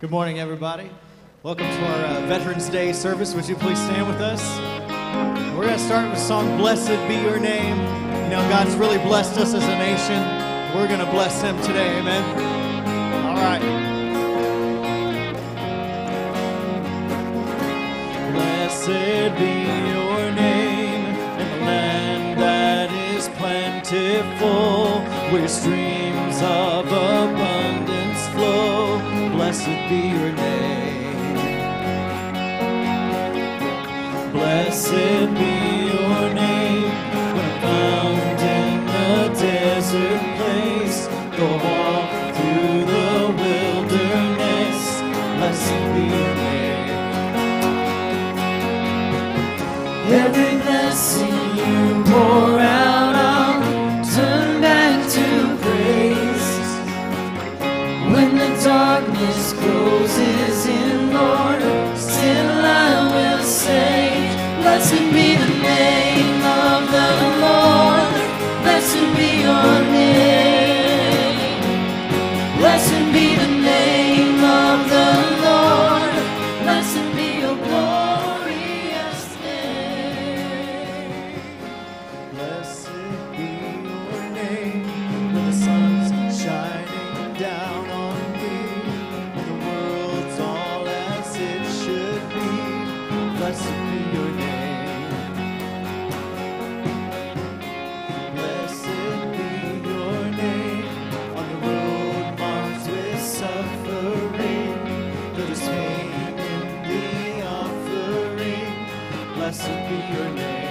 Good morning, everybody. Welcome to our Veterans Day service. Would you please stand with us? We're going to start with the song, Blessed Be Your Name. You know, God's really blessed us as a nation. We're going to bless Him today, amen? All right. Blessed be your name in the land that is plentiful, where streams of abundance flow. Blessed be your name. Blessed be your name when I'm found in a desert place. Go walk through the wilderness. Blessed be your name. Every blessing you pour out, I'll turn back to praise. When the darkness closes in, Lord, still I will say, blessed be the name of the Lord. Blessed be your name. Blessed be the name of the Lord. Blessed be your glorious name. Blessed be your name when the sun's shining down on me, when the world's all as it should be. Blessed be your name. Blessed be your name on the road marked with suffering. There is pain in the offering. Blessed be your name.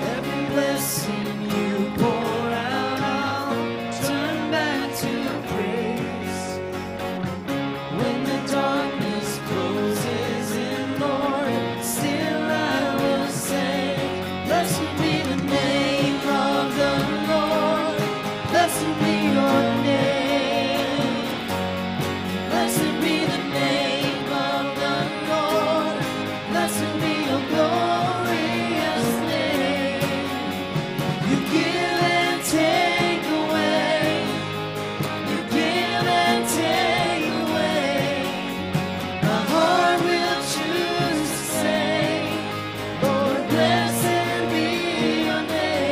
Every blessing you pour out, I'll turn back to praise. When the darkness closes in, Lord, still I will say, blessed be the name of the Lord. Blessed be your name. Blessed be the name of the Lord. Blessed be your glorious name. You give and take away. You give and take away. My heart will choose to say, Lord, blessed be your name.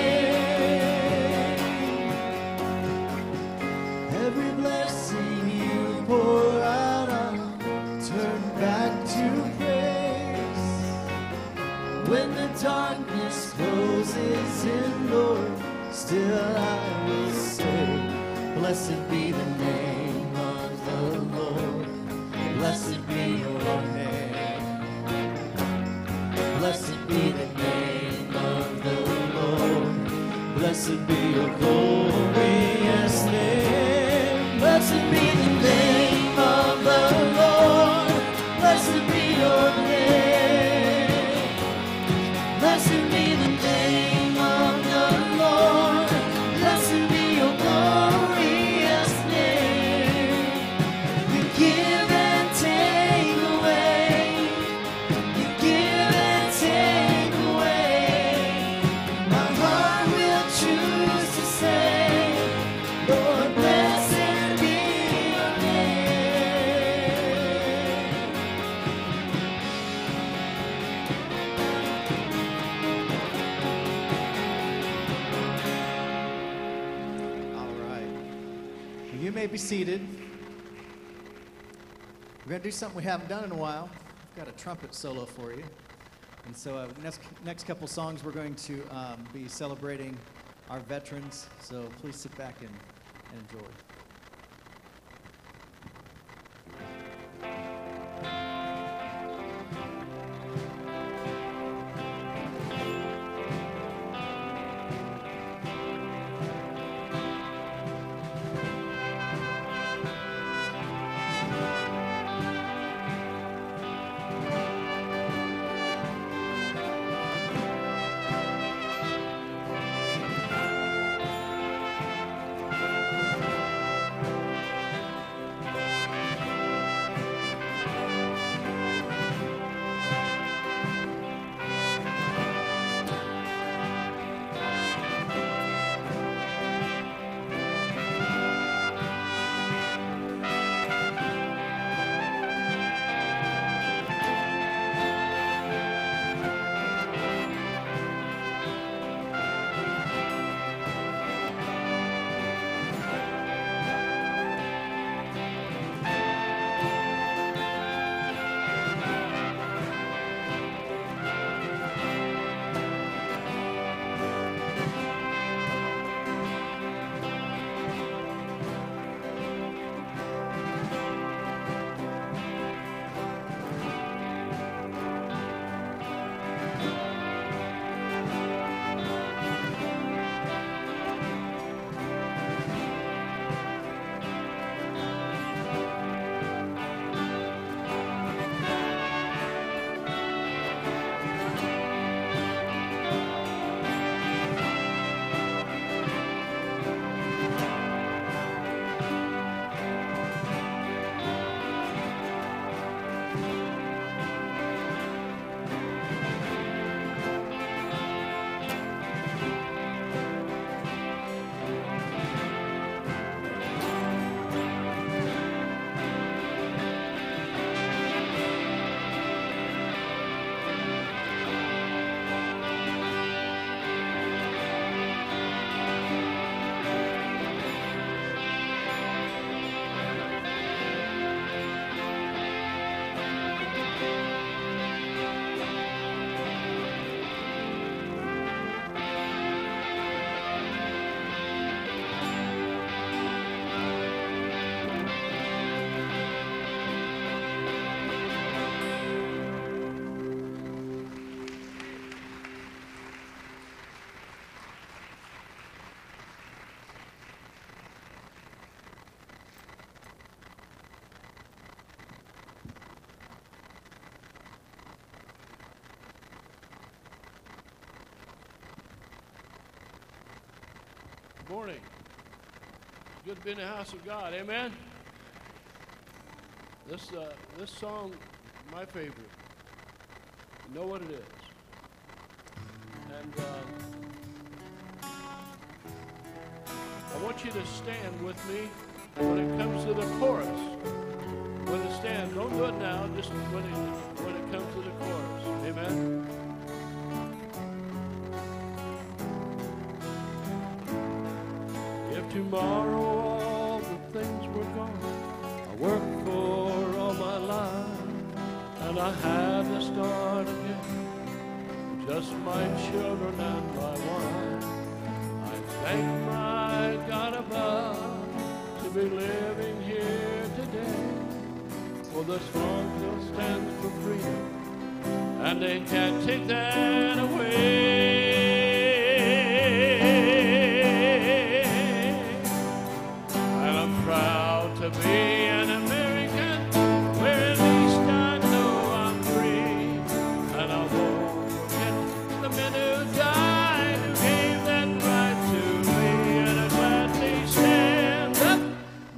Every blessing you pour out, I'll turn back to praise. When the darkness closes in, Lord, still I will say, blessed be the name of the Lord. Blessed be your name. Blessed be the name of the Lord. Blessed be your glorious name. Blessed be the name of the Lord. Blessed be your name. Blessed be the name of the Lord. Blessed be your glorious name. You give and take away. You give and take away. My heart will choose to say, Lord, blessed be your name. All right. You may be seated. We're going to do something we haven't done in a while. I've got a trumpet solo for you. And so next couple songs, we're going to be celebrating our veterans. So please sit back and enjoy. Good morning. Good to be in the house of God. Amen. This song, my favorite. You know what it is. And I want you to stand with me when it comes to the chorus. When it stands, don't do it now, just when it comes to the chorus. Amen. If tomorrow all the things were gone I worked for all my life, and I had to start again, just my children and my wife, I thank my God above to be living here today. For the strong still stands for freedom, and they can't take that away. Proud to be an American, where at least I know I'm free, and I won't forget the men who died, who gave that right to me, and I'd gladly stand up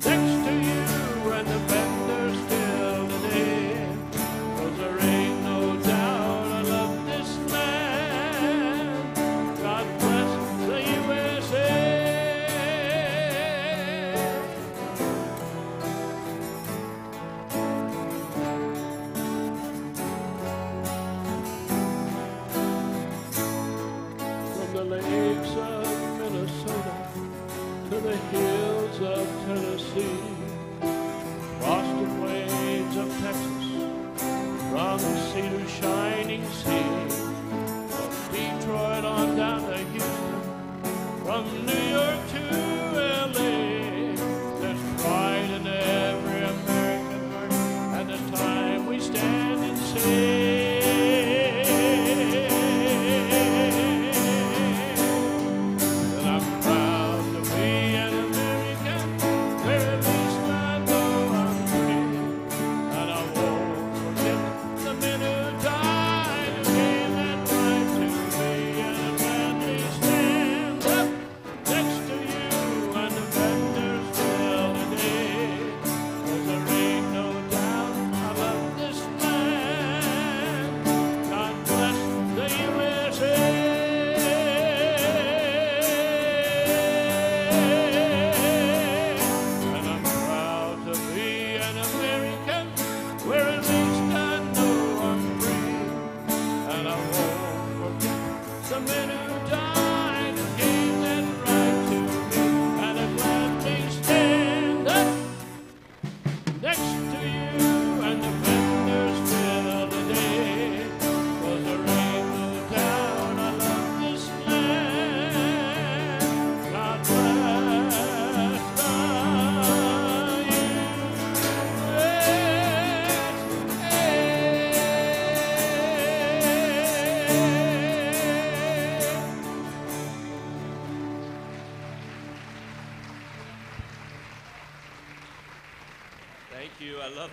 next to you and defend her still today, 'cause there ain't no doubt I love this land. God bless the USA. Lakes of Minnesota to the hills of Tennessee, across the plains of Texas, from sea to shining sea, from Detroit on down to Houston, from New York to LA. There's pride in every American heart, and the time we stand and say,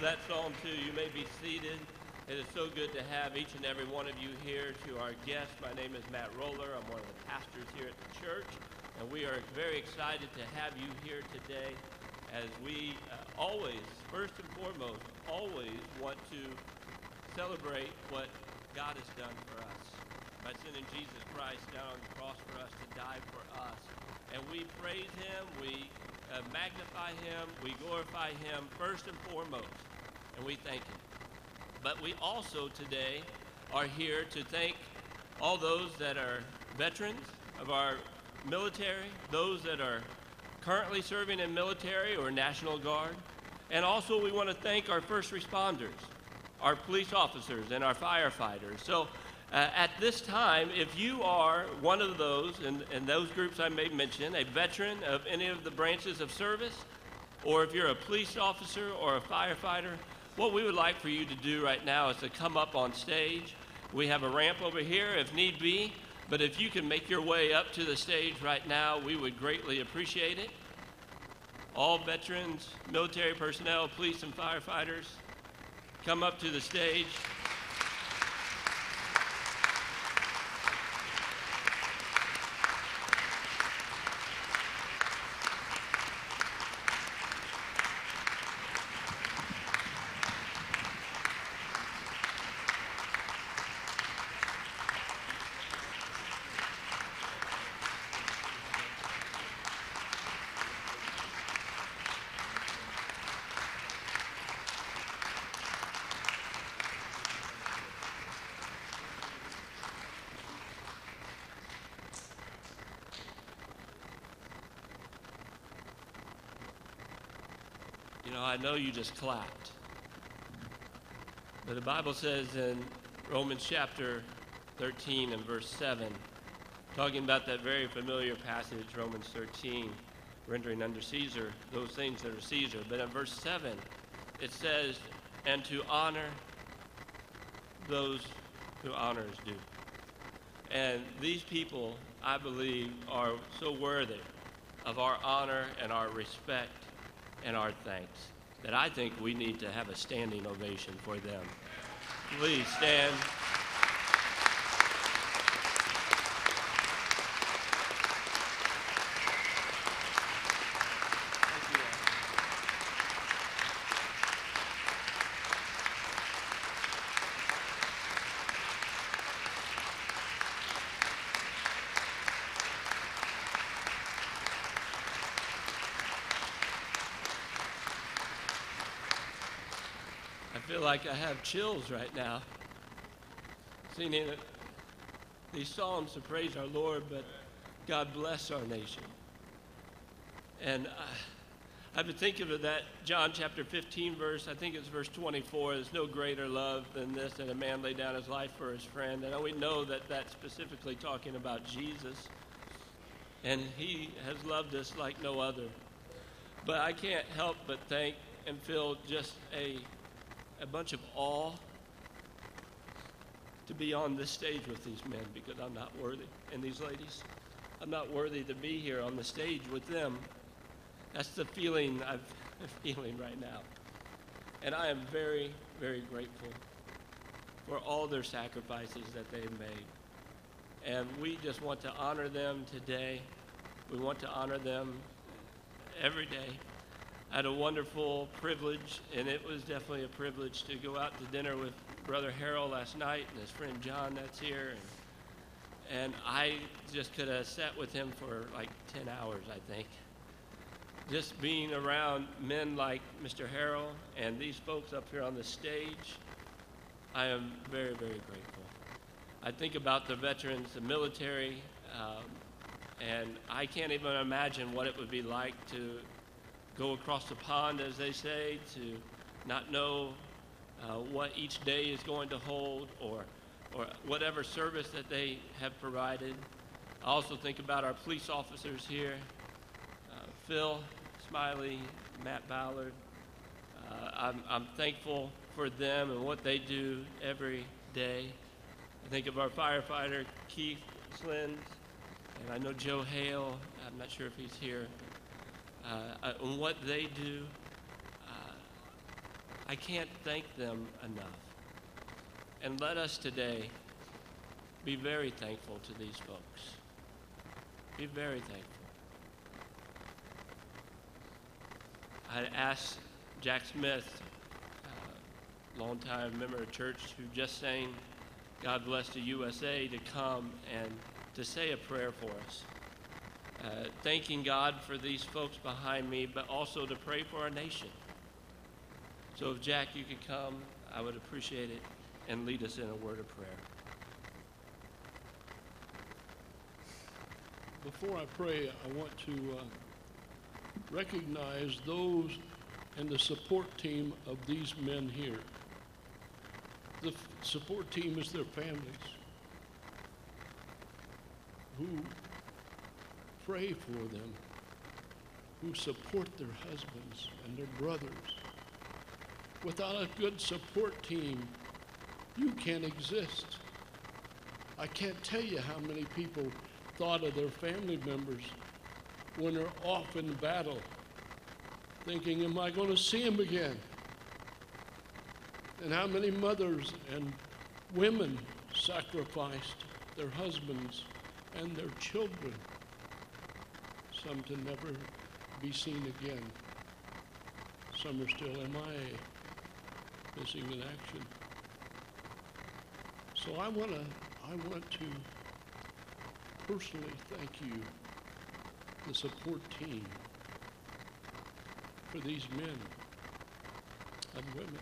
that song too. You may be seated. It is so good to have each and every one of you here. To our guests, my name is Matt Roller. I'm one of the pastors here at the church, and we are very excited to have you here today as we always, first and foremost, always want to celebrate what God has done for us by sending Jesus Christ down on the cross for us to die for us. And we praise him, we magnify him, we glorify him first and foremost, and we thank him. But we also today are here to thank all those that are veterans of our military, those that are currently serving in military or National Guard, and also we want to thank our first responders, our police officers, and our firefighters. So at this time, if you are one of those, and those groups I may mention, a veteran of any of the branches of service, or if you're a police officer or a firefighter, what we would like for you to do right now is to come up on stage. We have a ramp over here if need be, but if you can make your way up to the stage right now, we would greatly appreciate it. All veterans, military personnel, police and firefighters, come up to the stage. You know, I know you just clapped. But the Bible says in Romans chapter 13 and verse 7, talking about that very familiar passage, Romans 13, rendering under Caesar those things that are Caesar. But in verse 7, it says, and to honor those who honor is due. And these people, I believe, are so worthy of our honor and our respect and our thanks that I think we need to have a standing ovation for them. Please stand. I feel like I have chills right now, singing these psalms to praise our Lord, but God bless our nation. And I've been thinking of that John chapter 15 verse, I think it's verse 24, there's no greater love than this, that a man lay down his life for his friend. And we know that that's specifically talking about Jesus, and he has loved us like no other. But I can't help but think and feel just a bunch of awe to be on this stage with these men, because I'm not worthy, and these ladies, I'm not worthy to be here on the stage with them. That's the feeling I'm feeling right now. And I am very, very grateful for all their sacrifices that they've made. And we just want to honor them today. We want to honor them every day. I had a wonderful privilege, and it was definitely a privilege to go out to dinner with Brother Harrell last night and his friend John that's here. And I just could have sat with him for like 10 hours, I think. Just being around men like Mr. Harrell and these folks up here on the stage, I am very, very grateful. I think about the veterans, the military, and I can't even imagine what it would be like to go across the pond, as they say, to not know what each day is going to hold, or whatever service that they have provided. I also think about our police officers here, Phil Smiley, Matt Ballard. I'm thankful for them and what they do every day. I think of our firefighter, Keith Slins, and I know Joe Hale, I'm not sure if he's here. And what they do, I can't thank them enough. And let us today be very thankful to these folks. Be very thankful. I asked Jack Smith, longtime member of church who just sang God Bless the USA, to come and to say a prayer for us. Thanking God for these folks behind me, but also to pray for our nation. So if Jack, you could come, I would appreciate it, and lead us in a word of prayer. Before I pray, I want to recognize those and the support team of these men here. The support team is their families who pray for them, who support their husbands and their brothers. Without a good support team, you can't exist. I can't tell you how many people thought of their family members when they're off in battle, thinking, am I going to see him again? And how many mothers and women sacrificed their husbands and their children, some to never be seen again. Some are still MIA, missing in action. So I want to personally thank you, the support team, for these men and women.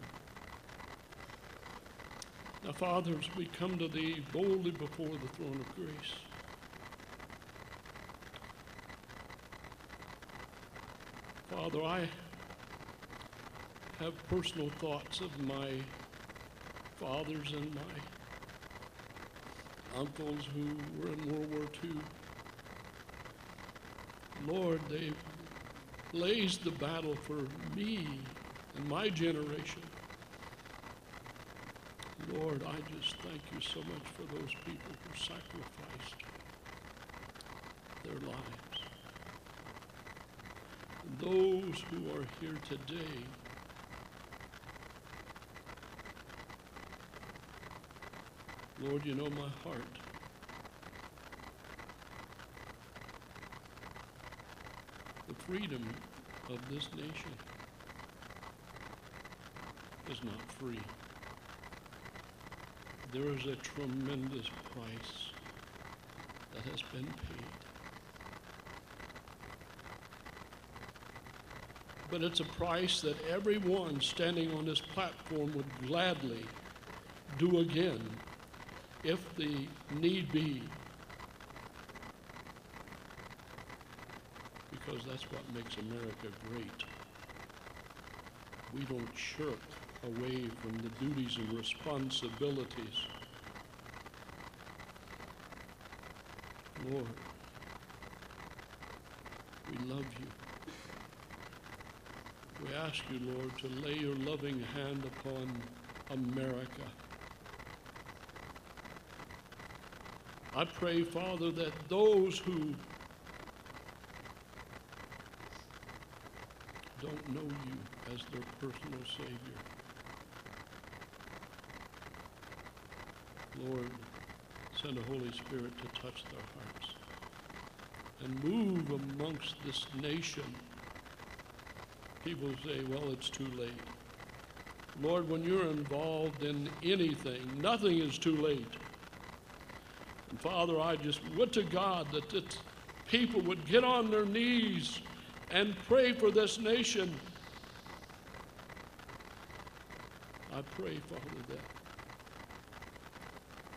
Now, Father, as we come to Thee boldly before the throne of grace, Father, have personal thoughts of my fathers and my uncles who were in World War II. Lord, they blazed the battle for me and my generation. Lord, I just thank you so much for those people who sacrificed their lives. And those who are here today, Lord, you know my heart. The freedom of this nation is not free. There is a tremendous price that has been paid. But it's a price that everyone standing on this platform would gladly do again if the need be. Because that's what makes America great. We don't shirk away from the duties and responsibilities. Lord, we love you. We ask you, Lord, to lay your loving hand upon America. I pray, Father, that those who don't know you as their personal Savior, Lord, send the Holy Spirit to touch their hearts and move amongst this nation. People say, well, it's too late. Lord, when you're involved in anything, nothing is too late. And Father, I just would to God that people would get on their knees and pray for this nation. I pray, Father, that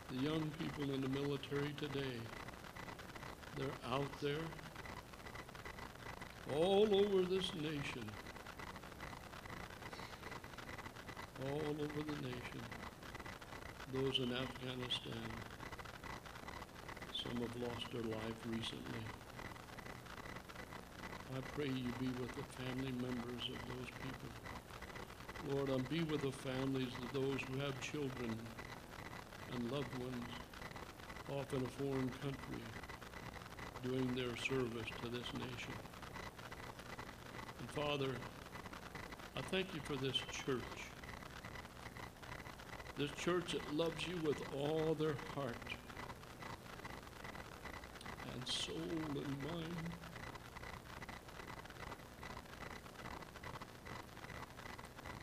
the young people in the military today, they're out there all over this nation, all over the nation. Those in Afghanistan, some have lost their life recently. I pray you be with the family members of those people. Lord, be with the families of those who have children and loved ones off in a foreign country doing their service to this nation. And Father, I thank you for this church. This church that loves you with all their heart and soul and mind.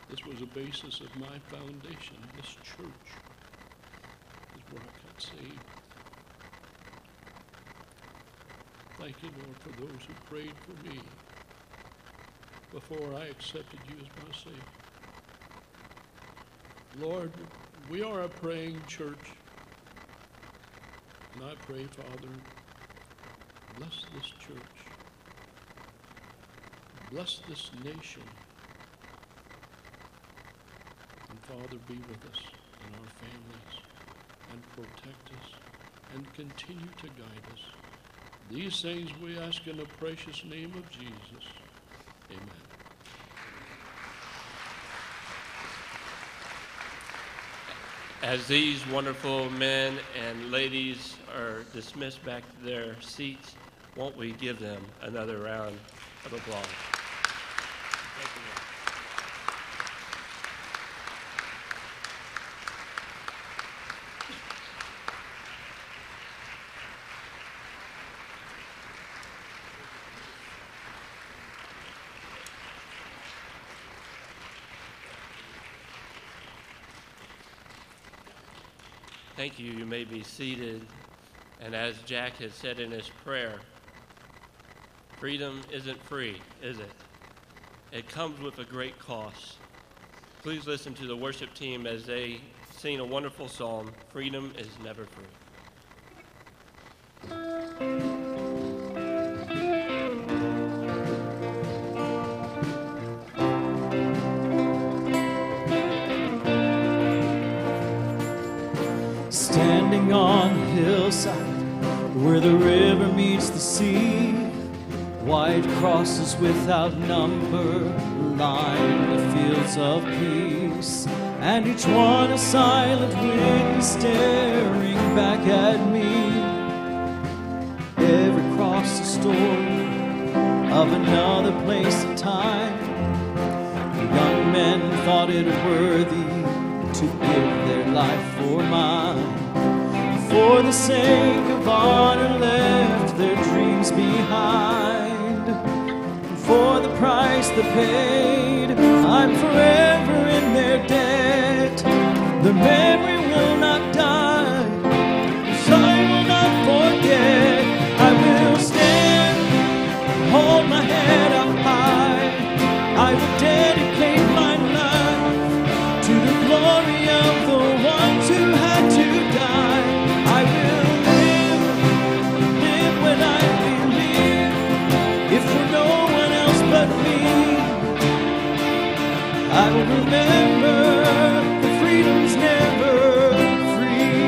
This was the basis of my foundation. This church is where I got saved. Thank you, Lord, for those who prayed for me before I accepted you as my Savior. Lord, we are a praying church. And I pray, Father, bless this church. Bless this nation. And Father, be with us and our families and protect us and continue to guide us. These things we ask in the precious name of Jesus. Amen. As these wonderful men and ladies are dismissed back to their seats, won't we give them another round of applause? Thank you, Lord. Thank you. You may be seated. And as Jack has said in his prayer, freedom isn't free, is it? It comes with a great cost. Please listen to the worship team as they sing a wonderful song, Freedom is Never Free. standing on a hillside where the river meets the sea. White crosses without number line the fields of peace, and each one a silent witness staring back at me. Every cross a story of another place and time. The young men thought it worthy to give their life for mine. For the sake of honor left their dreams behind. For the price they paid, I'm forever in their debt. The memory will not die, 'cause I will not forget. I will stand, hold my head up high. I will dedicate my life to the glory of the ones who had to die. I will live when I believe, if for no one else but me. I will remember that freedom's never free.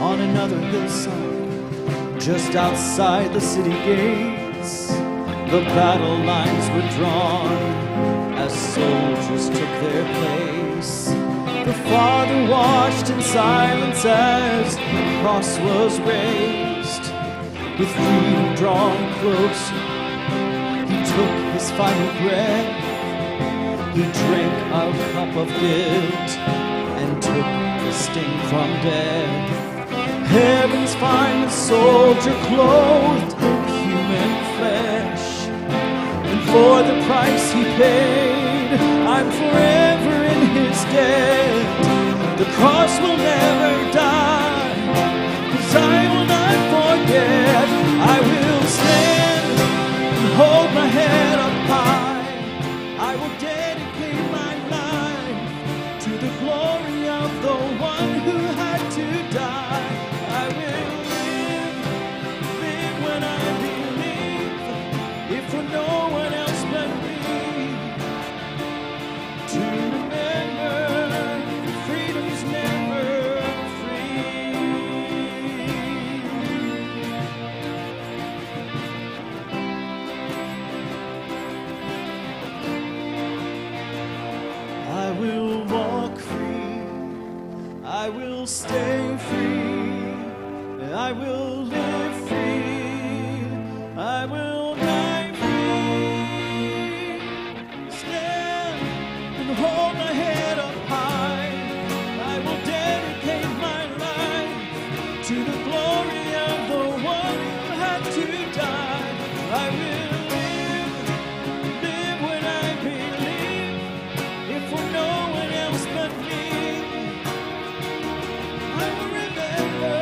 On another hillside, just outside the city gates, the battle lines were drawn as soldiers took their place. The Father watched in silence as the cross was raised. With freedom drawn closer, he took his final breath. He drank our cup of guilt and took the sting from death. Heaven's finest soldier clothed in human flesh, and for the price he paid, I'm forever in his debt. The cross will never die, 'cause I will not forget. I will stand and hold my head up high. I will dedicate my life to the glory of the one who had to die. I will live when I believe, if for no one else but me, to remember freedom's never free. I will walk free, I will stay free, I will live free, I will die free. Stand and hold my head up high. I will dedicate my life to the glory of the one who had to die. I will live when I believe, if for no one else but me. I will remember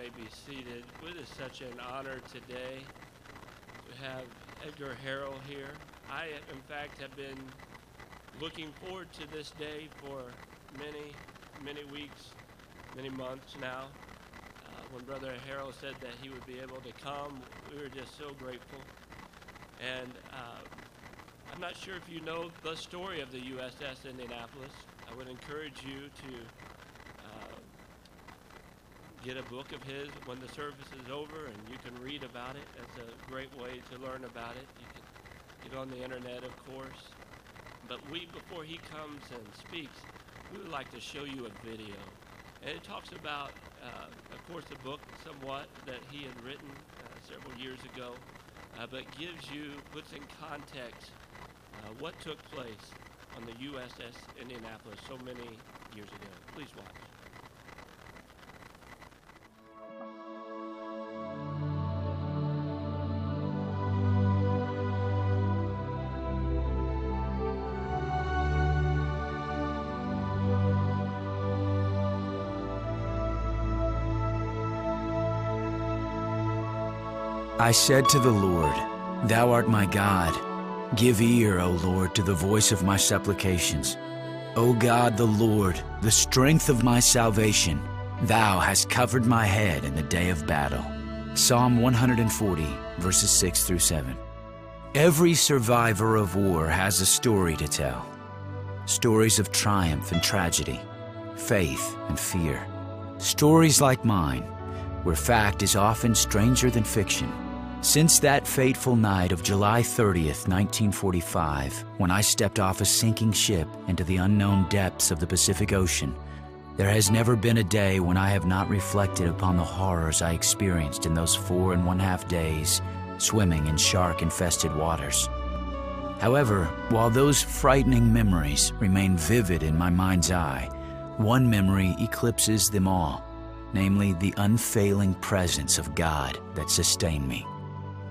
may be seated. It is such an honor today to have Edgar Harrell here. I, in fact, have been looking forward to this day for many weeks, many months now. When Brother Harrell said that he would be able to come, we were just so grateful. And I'm not sure if you know the story of the USS Indianapolis. I would encourage you to get a book of his when the service is over, and you can read about it. That's a great way to learn about it. You can get on the internet, of course. But before he comes and speaks, we would like to show you a video. And it talks about, of course, a book somewhat that he had written several years ago, but puts in context what took place on the USS Indianapolis so many years ago. Please watch. I said to the Lord, Thou art my God. Give ear, O Lord, to the voice of my supplications. O God, the Lord, the strength of my salvation, Thou hast covered my head in the day of battle. Psalm 140, verses 6 through 7. Every survivor of war has a story to tell. Stories of triumph and tragedy, faith and fear. Stories like mine, where fact is often stranger than fiction. Since that fateful night of July 30th, 1945, when I stepped off a sinking ship into the unknown depths of the Pacific Ocean, there has never been a day when I have not reflected upon the horrors I experienced in those 4.5 days swimming in shark-infested waters. However, while those frightening memories remain vivid in my mind's eye, one memory eclipses them all, namely the unfailing presence of God that sustained me.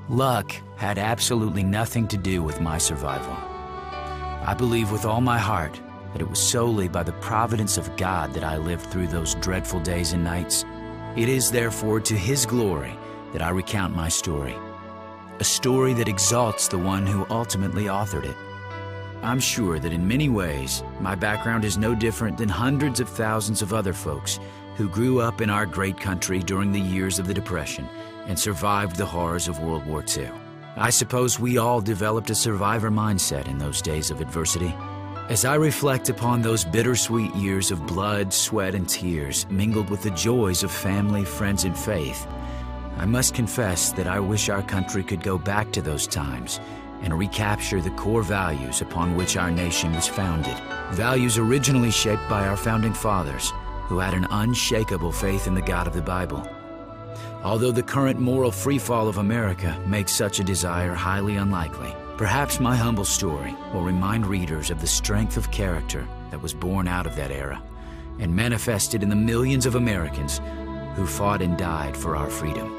Luck had absolutely nothing to do with my survival. I believe with all my heart that it was solely by the providence of God that I lived through those dreadful days and nights. It is therefore to His glory that I recount my story, a story that exalts the one who ultimately authored it. I'm sure that in many ways, my background is no different than hundreds of thousands of other folks who grew up in our great country during the years of the Depression and survived the horrors of World War II. I suppose we all developed a survivor mindset in those days of adversity. As I reflect upon those bittersweet years of blood, sweat, and tears mingled with the joys of family, friends, and faith, I must confess that I wish our country could go back to those times and recapture the core values upon which our nation was founded. Values originally shaped by our founding fathers, who had an unshakable faith in the God of the Bible. Although the current moral freefall of America makes such a desire highly unlikely, perhaps my humble story will remind readers of the strength of character that was born out of that era and manifested in the millions of Americans who fought and died for our freedom.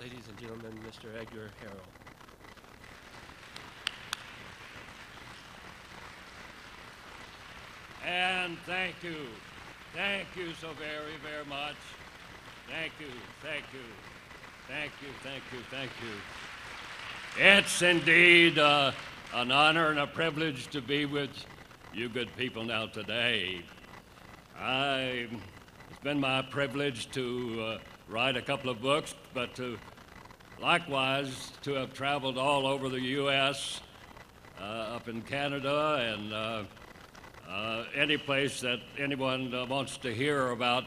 Ladies and gentlemen, Mr. Edgar Harrell. And thank you. Thank you so very, very much. Thank you, thank you, thank you, thank you, thank you. It's indeed an honor and a privilege to be with you good people now today. It's been my privilege to write a couple of books, but likewise to have traveled all over the U.S., up in Canada, and any place that anyone wants to hear about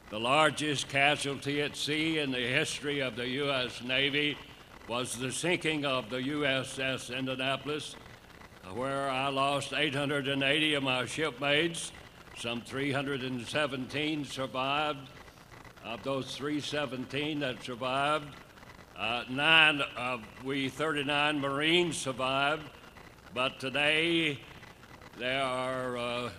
the largest casualty at sea in the history of the U.S. Navy was the sinking of the USS Indianapolis. where I lost 880 of my shipmates. Some 317 survived. Of those 317 that survived, 39 Marines survived. But today, there are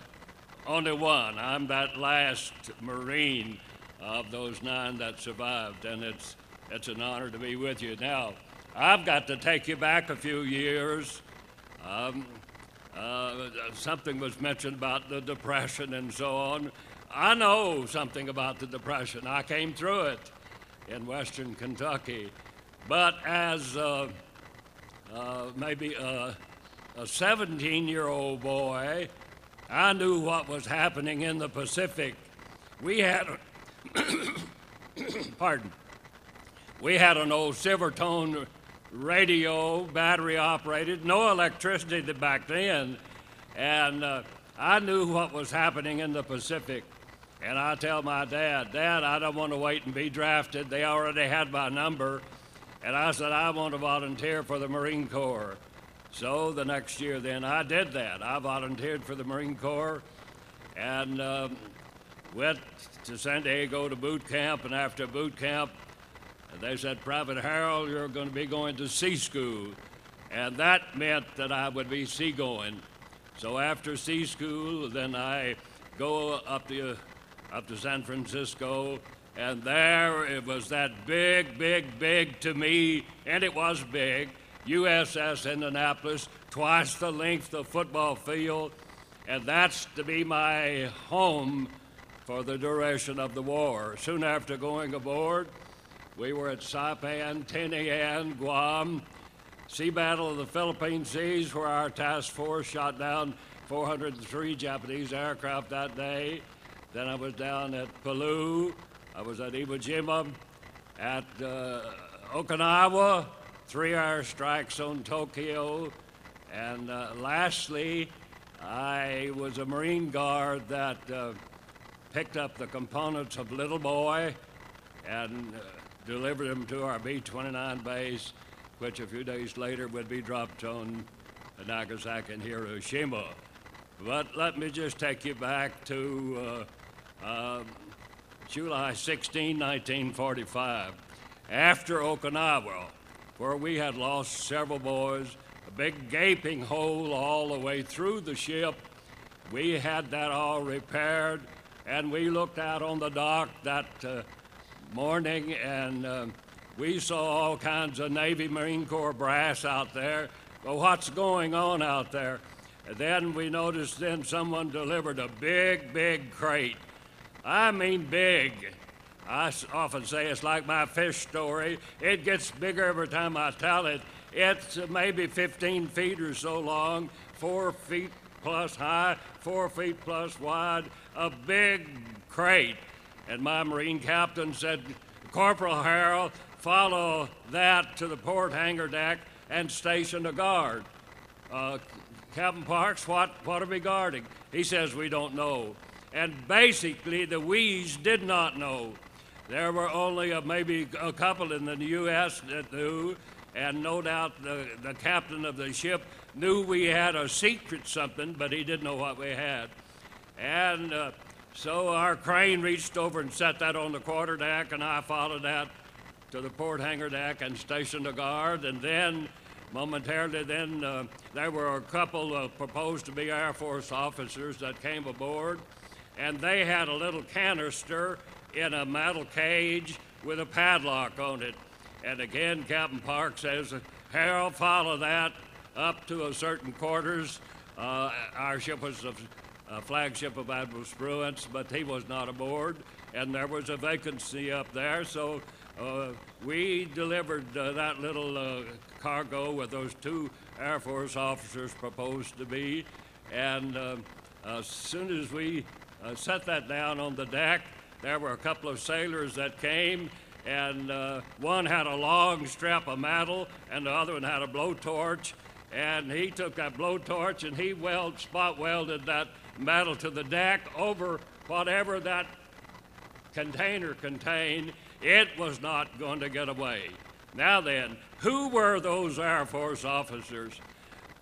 only one. I'm that last Marine of those 9 that survived, and it's an honor to be with you. Now, I've got to take you back a few years. Something was mentioned about the Depression and so on. I know something about the Depression. I came through it in Western Kentucky. But as maybe a 17-year-old boy, I knew what was happening in the Pacific. We had we had an old Silvertone radio, battery operated, no electricity back then, and I knew what was happening in the Pacific. And I tell my dad, I don't want to wait and be drafted. They already had my number. And I said, I want to volunteer for the Marine Corps. So the next year then I did that. I volunteered for the Marine Corps and went to San Diego to boot camp. And after boot camp, they said, Private Harrell, you're going to be going to sea school. And that meant that I would be seagoing. So after sea school, then I go up to San Francisco, and there it was that big to me, and it was big, USS Indianapolis, twice the length of football field, and that's to be my home for the duration of the war. Soon after going aboard, we were at Saipan, Tinian, Guam, Sea Battle of the Philippine Seas, where our task force shot down 403 Japanese aircraft that day. Then I was down at Palau. I was at Iwo Jima, at Okinawa, 3 air strikes on Tokyo. And lastly, I was a Marine Guard that picked up the components of Little Boy and delivered them to our B-29 base, which a few days later would be dropped on Nagasaki and Hiroshima. But let me just take you back to July 16, 1945, after Okinawa, where we had lost several boys, a big gaping hole all the way through the ship. We had that all repaired, and we looked out on the dock that morning, and we saw all kinds of Navy Marine Corps brass out there. Well, what's going on out there? And then we noticed then someone delivered a big crate. I mean big. I often say it's like my fish story. It gets bigger every time I tell it. It's maybe 15 feet or so long, 4 feet plus high, 4 feet plus wide, a big crate. And my Marine captain said, Corporal Harrell, follow that to the port hangar deck and station a guard. Captain Parks, what are we guarding? He says, we don't know. And basically, the we's did not know. There were only maybe a couple in the U.S. that knew, and no doubt the captain of the ship knew we had a secret something, but he didn't know what we had. And so our crane reached over and set that on the quarterdeck, and I followed that to the port hangar deck and stationed a guard. And then, momentarily, there were a couple proposed to be Air Force officers that came aboard, and they had a little canister in a metal cage with a padlock on it. And again, Captain Park says, Harold, follow that up to a certain quarters. Our ship was a flagship of Admiral Spruance, but he was not aboard, and there was a vacancy up there, so we delivered that little cargo with those 2 Air Force officers proposed to be, and as soon as we set that down on the deck, there were a couple of sailors that came, and one had a long strap of metal, and the other one had a blowtorch, and he took that blowtorch and he spot welded that metal to the deck over whatever that container contained. It was not going to get away. Now then, who were those Air Force officers?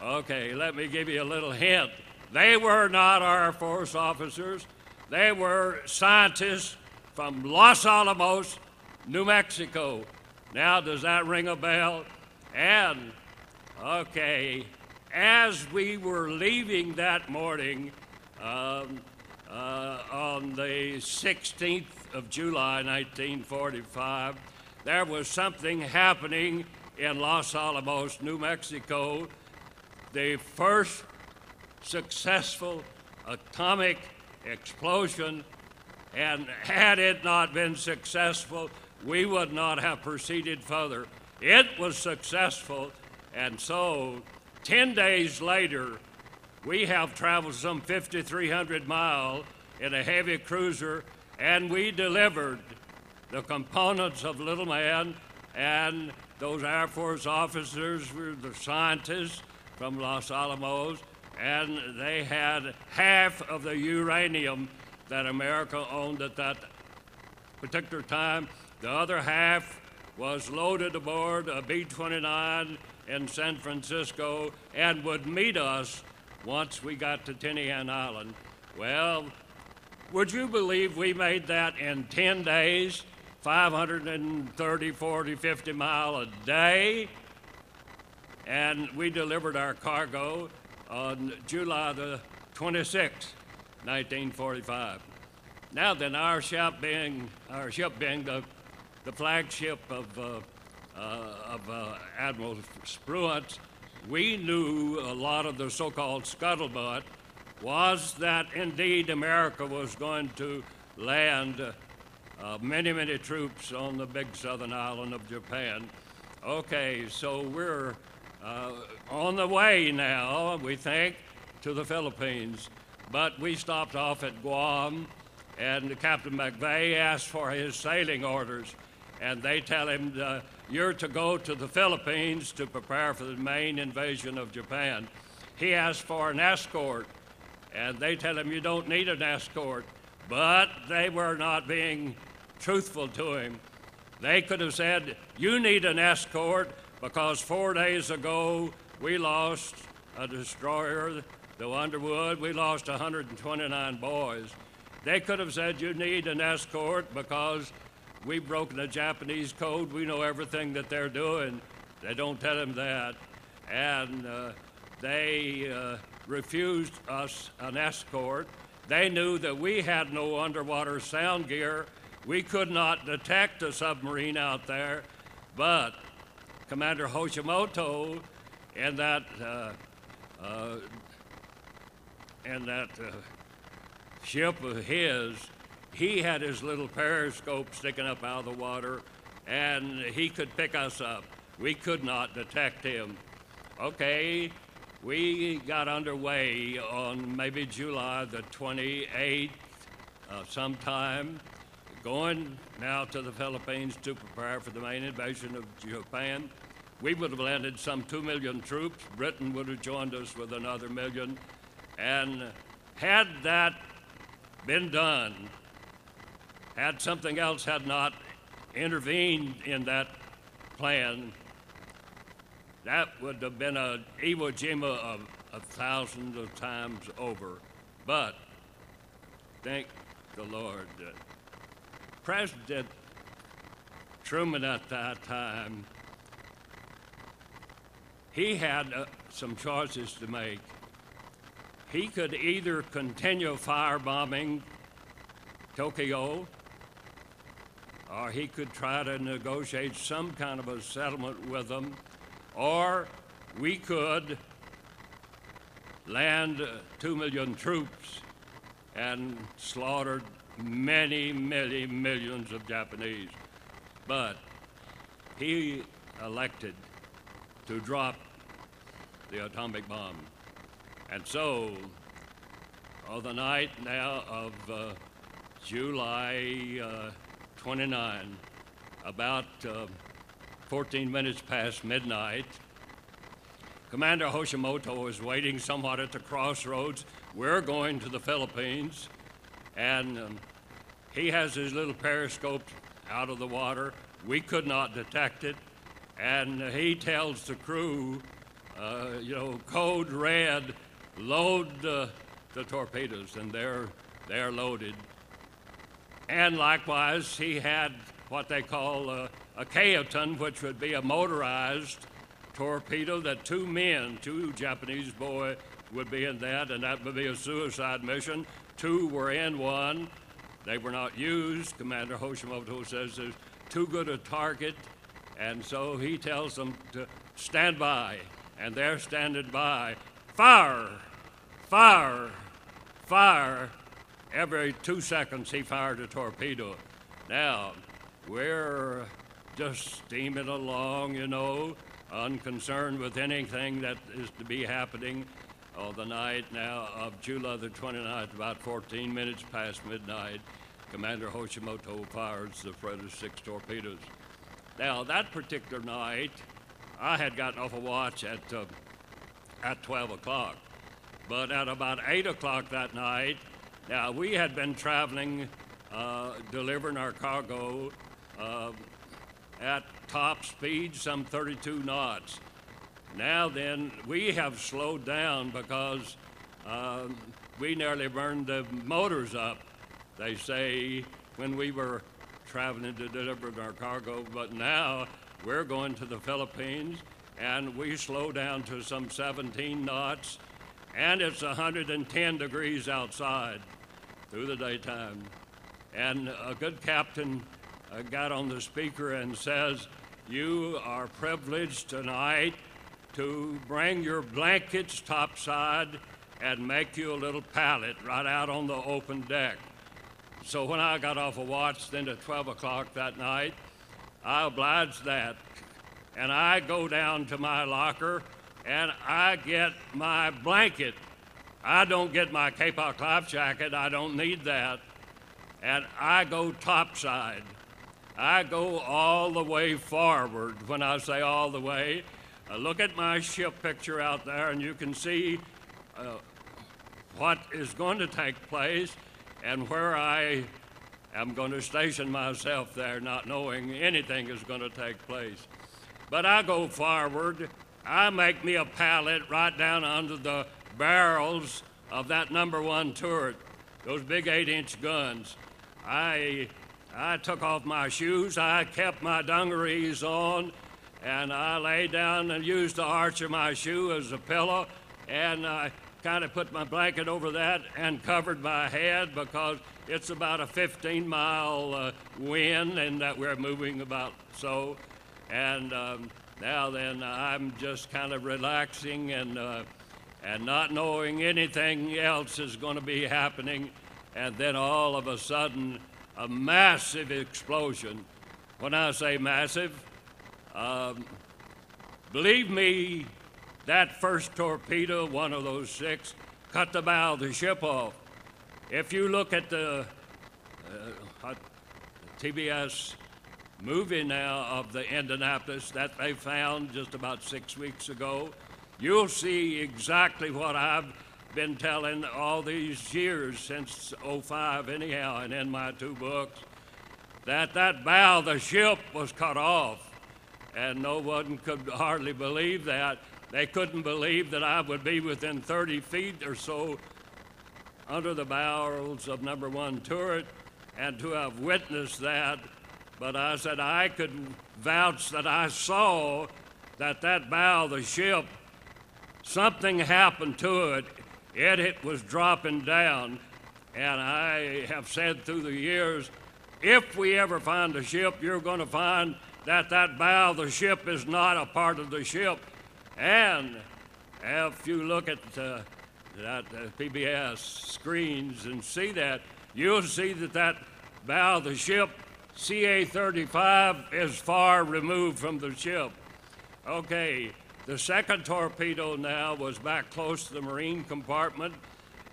Okay, let me give you a little hint. They were not Air Force officers. They were scientists from Los Alamos, New Mexico. Now, does that ring a bell? And, okay, as we were leaving that morning on the 16th of July, 1945, there was something happening in Los Alamos, New Mexico, the first successful atomic explosion, and had it not been successful, we would not have proceeded further. It was successful, and so 10 days later, we have traveled some 5,300 miles in a heavy cruiser, and we delivered the components of Little Man, and those Air Force officers were the scientists from Los Alamos, and they had half of the uranium that America owned at that particular time. The other half was loaded aboard a B-29 in San Francisco and would meet us once we got to Tinian Island. Well, would you believe we made that in 10 days, 530, 40, 50 miles a day? And we delivered our cargo on July the 26th, 1945. Now then, our ship being the flagship of Admiral Spruance, we knew a lot of the so-called scuttlebutt was that indeed America was going to land many, many troops on the big southern island of Japan. Okay, so we're on the way now, we think, to the Philippines. But we stopped off at Guam, and Captain McVeigh asked for his sailing orders, and they tell him, you're to go to the Philippines to prepare for the main invasion of Japan. He asked for an escort, and they tell him you don't need an escort, but they were not being truthful to him. They could have said, you need an escort because 4 days ago we lost a destroyer, the Underwood. We lost 129 boys. They could have said, you need an escort because we've broken the Japanese code. We know everything that they're doing. They don't tell him that. And they refused us an escort. They knew that we had no underwater sound gear. We could not detect a submarine out there, but Commander Hoshimoto and that ship of his, he had his little periscope sticking up out of the water, and he could pick us up. We could not detect him. Okay, we got underway on maybe July the 28th, sometime, going now to the Philippines to prepare for the main invasion of Japan. We would have landed some 2 million troops. Britain would have joined us with another 1 million. And had that been done, had something else had not intervened in that plan, that would have been an Iwo Jima of thousands of times over. But thank the Lord. President Truman at that time, he had some choices to make. He could either continue firebombing Tokyo, or he could try to negotiate some kind of a settlement with them, or we could land 2 million troops and slaughter many, many millions of Japanese. But he elected to drop the atomic bomb. And so, on the night now of July 29, about 14 minutes past midnight, Commander Hoshimoto was waiting somewhat at the crossroads. We're going to the Philippines, and he has his little periscope out of the water. We could not detect it, and he tells the crew, code red, load the torpedoes, and they're loaded. And likewise, he had what they call a Kaotan, which would be a motorized torpedo that two Japanese boys would be in that, and that would be a suicide mission. Two were in one. They were not used. Commander Hoshimoto says there's too good a target, and so he tells them to stand by, and they're standing by. Fire! Fire! Fire! Every 2 seconds he fired a torpedo. Now, we're just steaming along, unconcerned with anything that is to be happening on the night now of July the 29th, about 14 minutes past midnight. Commander Hoshimoto fires the first 6 torpedoes. Now, that particular night, I had gotten off a watch at 12 o'clock. But at about 8 o'clock that night, now we had been traveling, delivering our cargo at top speed, some 32 knots. Now then, we have slowed down because we nearly burned the motors up, they say, when we were traveling to deliver our cargo. But now we're going to the Philippines, and we slow down to some 17 knots, and it's 110 degrees outside through the daytime. And a good captain got on the speaker and says, "You are privileged tonight to bring your blankets topside and make you a little pallet right out on the open deck." So when I got off a watch then at 12 o'clock that night, I obliged that. And I go down to my locker and I get my blanket. I don't get my kapok life jacket, I don't need that. And I go topside. I go all the way forward. When I say all the way, look at my ship picture out there and you can see what is going to take place and where I am going to station myself there, not knowing anything is going to take place. But I go forward. I make me a pallet right down under the barrels of that #1 turret, those big 8-inch guns. I took off my shoes. I kept my dungarees on, and I lay down and used the arch of my shoe as a pillow, and I kind of put my blanket over that and covered my head because it's about a 15-mile wind and that we're moving about so. And now then, I'm just kind of relaxing and not knowing anything else is going to be happening. And then all of a sudden, a massive explosion. When I say massive, believe me, that first torpedo, one of those 6, cut the bow of the ship off. If you look at the TBS movie now of the Indianapolis that they found just about 6 weeks ago, you'll see exactly what I've been telling all these years since '05 anyhow, and in my 2 books, that bow of the ship was cut off, and no one could hardly believe that. They couldn't believe that I would be within 30 feet or so under the barrels of #1 turret and to have witnessed that. But I said I could vouch that I saw that bow of the ship, something happened to it. It was dropping down. And I have said through the years, if we ever find a ship, you're going to find that bow of the ship is not a part of the ship. And if you look at that PBS screens and see that, you'll see that bow of the ship, CA-35, is far removed from the ship. Okay, the second torpedo now was back close to the marine compartment,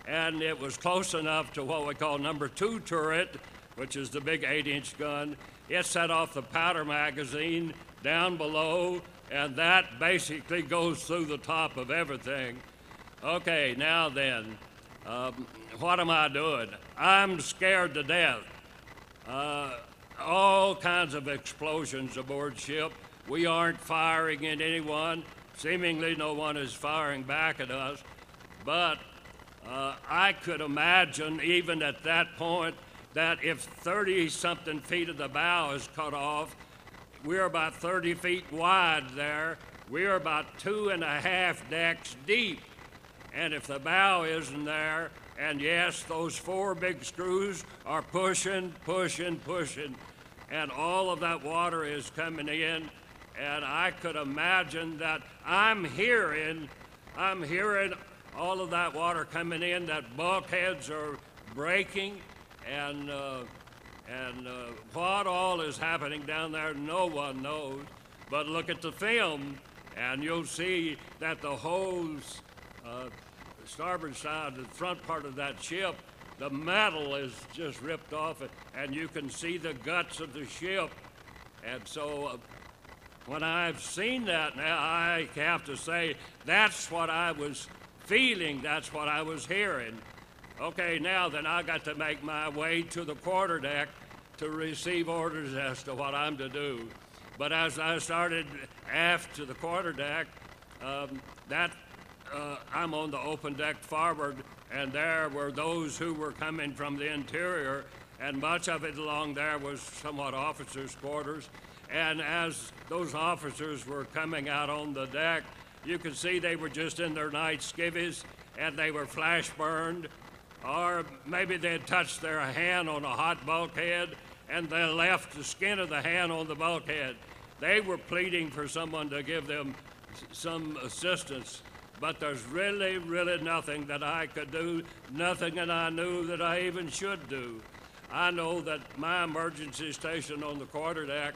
and it was close enough to what we call #2 turret, which is the big 8-inch gun. It set off the powder magazine down below, and that basically goes through the top of everything. Okay, now then, what am I doing? I'm scared to death. All kinds of explosions aboard ship. We aren't firing at anyone. seemingly no one is firing back at us, but I could imagine even at that point that if 30-something feet of the bow is cut off, we're about 30 feet wide there. We're about 2.5 decks deep. And if the bow isn't there, and yes, those 4 big screws are pushing, and all of that water is coming in, and I could imagine that I'm hearing all of that water coming in, that bulkheads are breaking, and what all is happening down there, no one knows. But look at the film, and you'll see that the hose, starboard side, the front part of that ship, the metal is just ripped off it, and you can see the guts of the ship. And so when I've seen that now, I have to say that's what I was feeling, that's what I was hearing. Okay, now then I got to make my way to the quarterdeck to receive orders as to what I'm to do. But as I started aft to the quarterdeck, I'm on the open deck forward, and there were those who were coming from the interior, and much of it along there was somewhat officers' quarters. And as those officers were coming out on the deck, you could see they were just in their night skivvies, and they were flash burned, or maybe they had touched their hand on a hot bulkhead, and they left the skin of the hand on the bulkhead. They were pleading for someone to give them some assistance, but there's really nothing that I could do, nothing that I knew that I even should do. I know that my emergency station on the quarterdeck,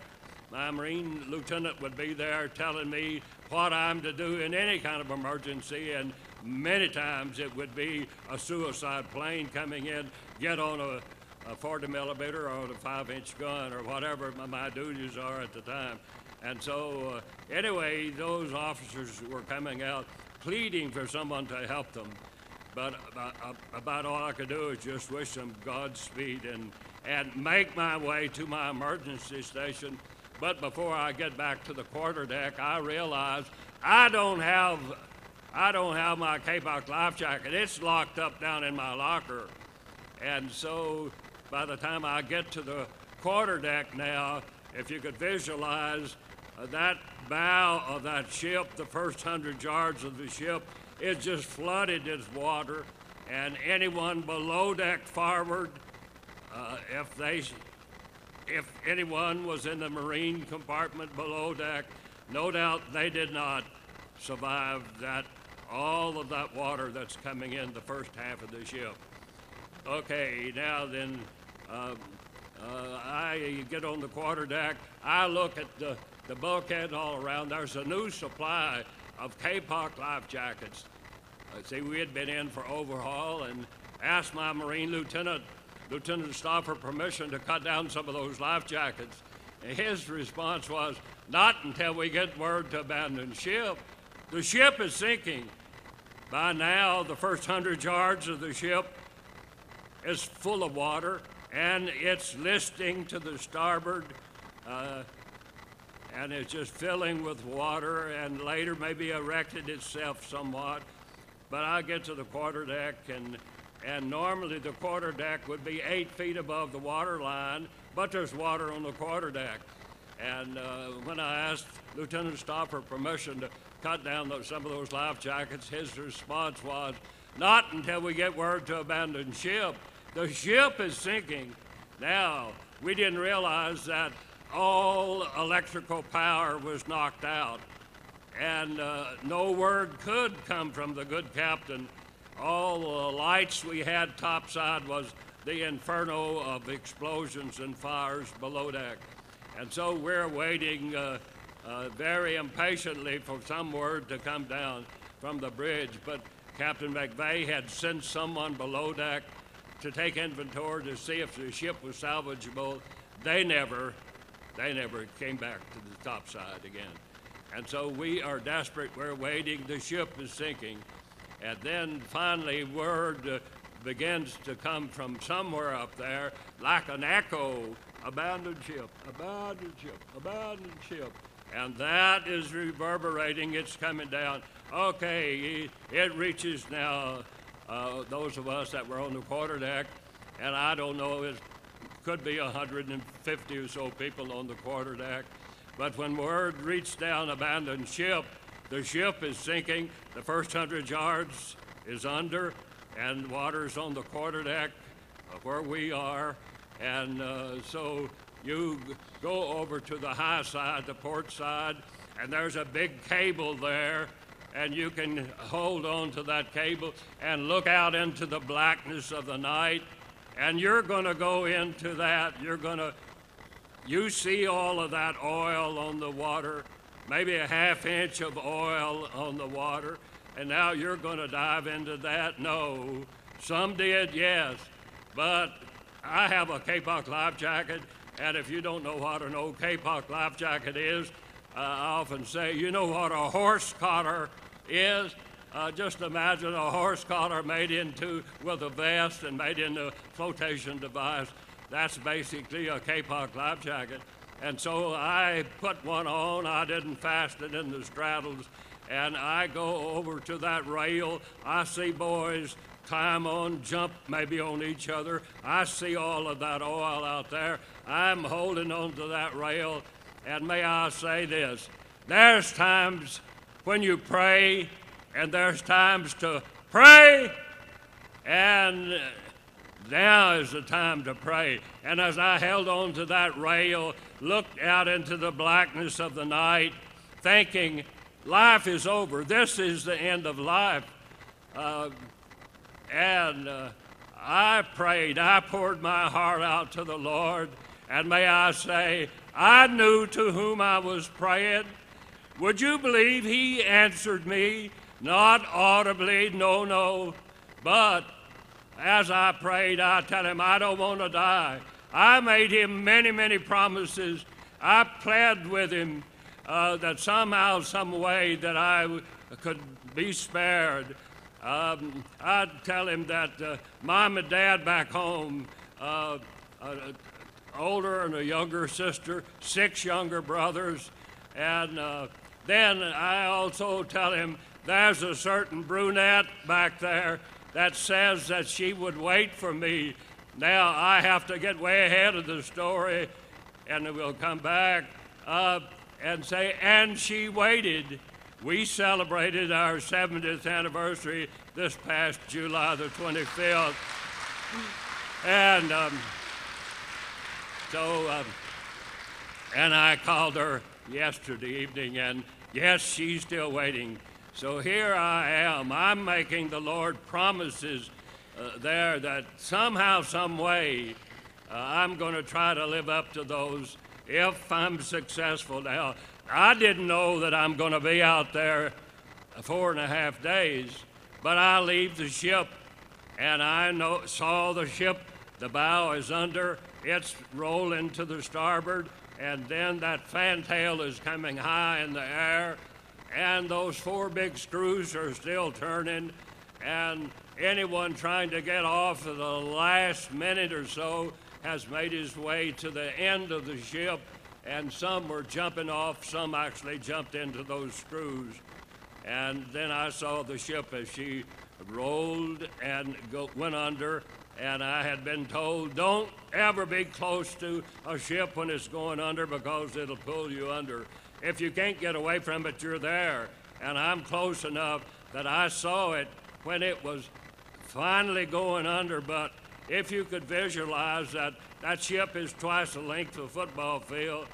my Marine lieutenant would be there telling me what I'm to do in any kind of emergency, and many times it would be a suicide plane coming in, get on a 40 millimeter or a 5-inch gun or whatever my duties are at the time. And so anyway, those officers were coming out pleading for someone to help them. But about all I could do is just wish them Godspeed and make my way to my emergency station. But before I get back to the quarterdeck, I realized I don't have my Kapok life jacket. It's locked up down in my locker. And so by the time I get to the quarterdeck now, if you could visualize that bow of that ship, the first 100 yards of the ship, is just flooded with water. And anyone below deck forward, if anyone was in the Marine compartment below deck, no doubt they did not survive all of that water that's coming in the first half of the ship. Okay, now then, I get on the quarterdeck. I look at the bulkhead all around. There's a new supply of Kapok life jackets. See, we had been in for overhaul and asked my Marine lieutenant to stop for permission to cut down some of those life jackets. And his response was, not until we get word to abandon ship. The ship is sinking. By now, the first 100 yards of the ship is full of water, and it's listing to the starboard, and it's just filling with water, and later maybe erected itself somewhat. But I get to the quarterdeck, and normally the quarterdeck would be 8 feet above the water line, but there's water on the quarterdeck. And when I asked Lieutenant Stoffer permission to cut down some of those life jackets, his response was, not until we get word to abandon ship. The ship is sinking. Now, we didn't realize that all electrical power was knocked out, and no word could come from the good captain. All the lights we had topside was the inferno of explosions and fires below deck. And so we're waiting very impatiently for some word to come down from the bridge. But Captain McVeigh had sent someone below deck to take inventory to see if the ship was salvageable. They never came back to the topside again. And so we are desperate. We're waiting. The ship is sinking. And then finally word begins to come from somewhere up there like an echo. Abandoned ship, abandoned ship, abandoned ship. and that is reverberating. It's coming down. Okay, it reaches now those of us that were on the quarterdeck, and I don't know, it could be 150 or so people on the quarterdeck. But when word reached down, abandon ship, the ship is sinking. The first 100 yards is under, and water's on the quarterdeck where we are. And so you go over to the high side, the port side, and there's a big cable there, and you can hold on to that cable and look out into the blackness of the night, and you're going to go into that. You see all of that oil on the water, maybe a half inch of oil on the water, and now you're going to dive into that? No. Some did, yes, but I have a Kapok life jacket, and if you don't know what an old Kapok life jacket is, I often say, you know what a horse collar is? Just imagine a horse collar made with a vest and made into a flotation device. That's basically a Kapok life jacket. And so I put one on. I didn't fasten it in the straddles, and I go over to that rail. I see boys climb on, jump maybe on each other. I see all of that oil out there. I'm holding on to that rail, and may I say this, there's times when you pray, and there's times to pray, and now is the time to pray. And as I held on to that rail, looked out into the blackness of the night, thinking, life is over. This is the end of life. And I prayed. I poured my heart out to the Lord. And may I say, I knew to whom I was praying. Would you believe he answered me? Not audibly, no, but as I prayed, I tell him I don't want to die. I made him many, many promises. I pled with him that somehow, some way that I could be spared. I'd tell him that Mom and Dad back home, an older and a younger sister, 6 younger brothers, and then I also tell him there's a certain brunette back there that says that she would wait for me. Now I have to get way ahead of the story, and we'll come back and say, and she waited. We celebrated our 70th anniversary this past July the 25th. And and I called her yesterday evening, and yes, she's still waiting. So here I am. I'm making the Lord promises there that somehow, some way, I'm going to try to live up to those if I'm successful. Now, I didn't know that I'm going to be out there 4.5 days, but I leave the ship, and I saw the ship. The bow is under. It's rolling to the starboard, and then that fantail is coming high in the air, and those 4 big screws are still turning, and anyone trying to get off at the last minute or so has made his way to the end of the ship, and some were jumping off. Some actually jumped into those screws. And then I saw the ship as she rolled and went under, and I had been told, don't ever be close to a ship when it's going under because it'll pull you under. If you can't get away from it, you're there. And I'm close enough that I saw it when it was finally going under. But if you could visualize that ship is twice the length of a football field,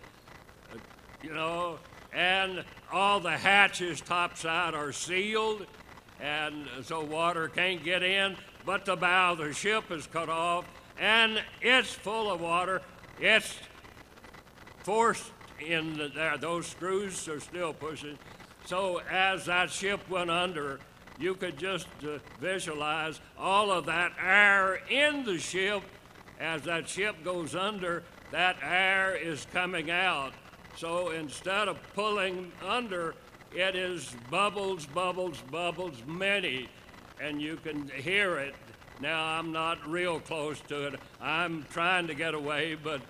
and all the hatches topside are sealed, and so water can't get in, but the bow of the ship is cut off, and it's full of water. It's forced in there. Those screws are still pushing. So as that ship went under, you could just visualize all of that air in the ship. As that ship goes under, that air is coming out. So instead of pulling under, it is bubbles, bubbles, bubbles, many, and you can hear it. Now, I'm not real close to it. I'm trying to get away, but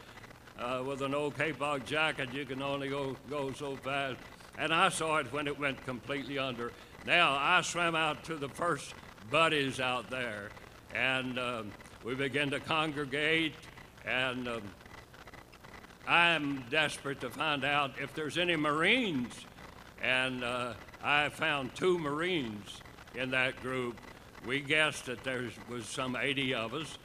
With an old kapok jacket, you can only go so fast. And I saw it when it went completely under. Now, I swam out to the first buddies out there, and we began to congregate, and I'm desperate to find out if there's any Marines. And I found 2 Marines in that group. We guessed that there was some 80 of us,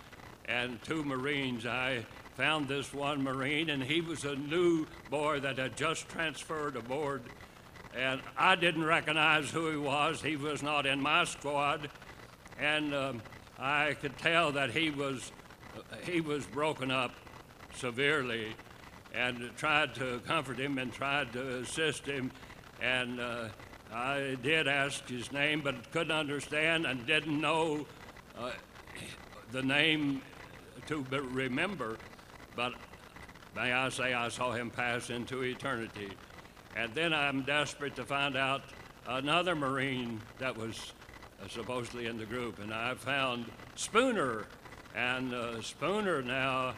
and 2 Marines. I found this one Marine, and he was a new boy that had just transferred aboard, and I didn't recognize who he was. He was not in my squad, and I could tell that he was broken up severely, and tried to comfort him and tried to assist him, and I did ask his name, but couldn't understand and didn't know the name to remember. But may I say, I saw him pass into eternity. And then I'm desperate to find out another Marine that was supposedly in the group, and I found Spooner. And Spooner now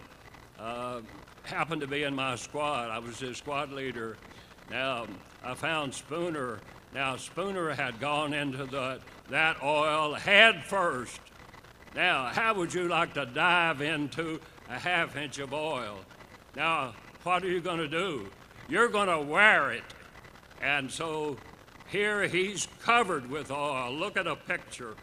happened to be in my squad. I was his squad leader. Now, I found Spooner. Now, Spooner had gone into that oil head first. Now, how would you like to dive into a half-inch of oil? Now, what are you going to do? You're going to wear it. And so here he's covered with oil. Look at a picture,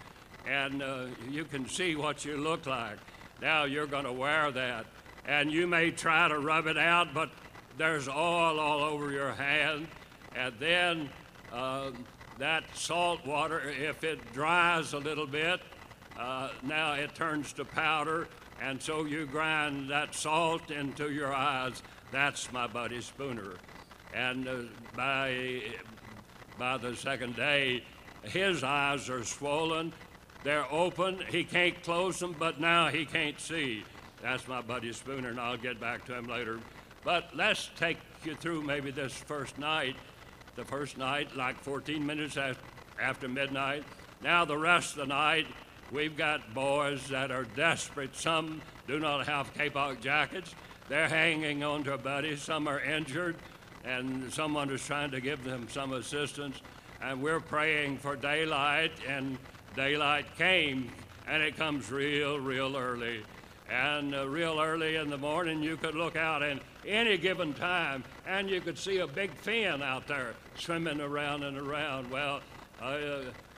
and you can see what you look like. Now, you're going to wear that. And you may try to rub it out, but there's oil all over your hand. And then that salt water, if it dries a little bit, now it turns to powder, and so you grind that salt into your eyes. That's my buddy Spooner. And by the second day, his eyes are swollen. They're open. He can't close them, but now he can't see. That's my buddy Spooner, and I'll get back to him later. But let's take you through maybe this first night. The first night, like 14 minutes after midnight. Now the rest of the night, we've got boys that are desperate. Some do not have kapok jackets. They're hanging on to a buddy. Some are injured, and someone is trying to give them some assistance. And we're praying for daylight, and daylight came, and it comes real early. And real early in the morning, you could look out at any given time, and you could see a big fin out there swimming around and around. Well,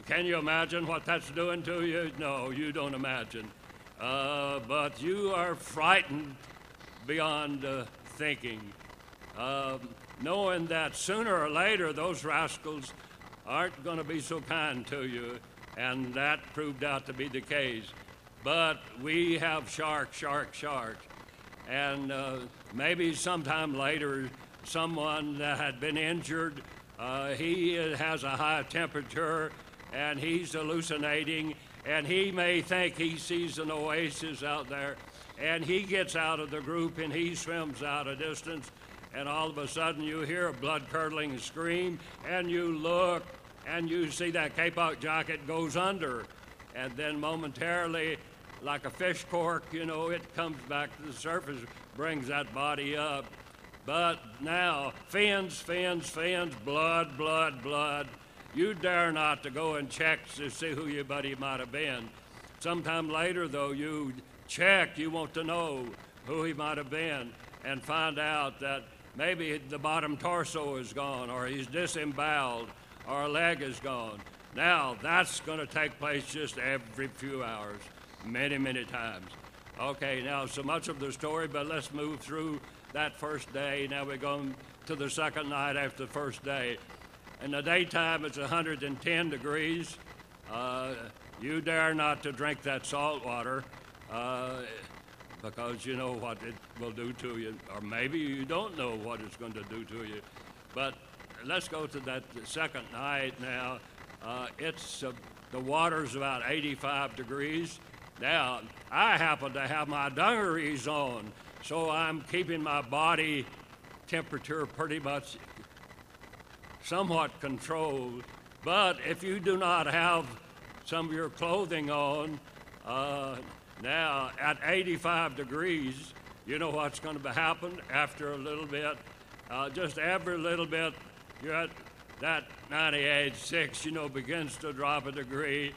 can you imagine what that's doing to you? No, you don't imagine. But you are frightened beyond thinking, knowing that sooner or later those rascals aren't going to be so kind to you, and that proved out to be the case. But we have sharks. And maybe sometime later, someone that had been injured, he has a high temperature, and he's hallucinating, and he may think he sees an oasis out there, and he gets out of the group, and he swims out a distance, and all of a sudden you hear a blood-curdling scream, and you look, and you see that kapok jacket goes under, and then momentarily, like a fish cork, it comes back to the surface, brings that body up. But now, fins, blood. You dare not to go and check to see who your buddy might have been. Sometime later, though, you check, you want to know who he might have been, and find out that maybe the bottom torso is gone, or he's disemboweled, or a leg is gone. Now, that's going to take place just every few hours. Many times. Okay, now so much of the story, but let's move through that first day. Now we're going to the second night after the first day. In the daytime, it's 110 degrees. You dare not to drink that salt water because you know what it will do to you, or maybe you don't know what it's going to do to you. But let's go to that second night now. The water's about 85 degrees. Now, I happen to have my dungarees on, so I'm keeping my body temperature pretty much somewhat controlled. But if you do not have some of your clothing on, now at 85 degrees, you know what's going to happen after a little bit. Just every little bit, you're at that 98.6, you know, begins to drop a degree,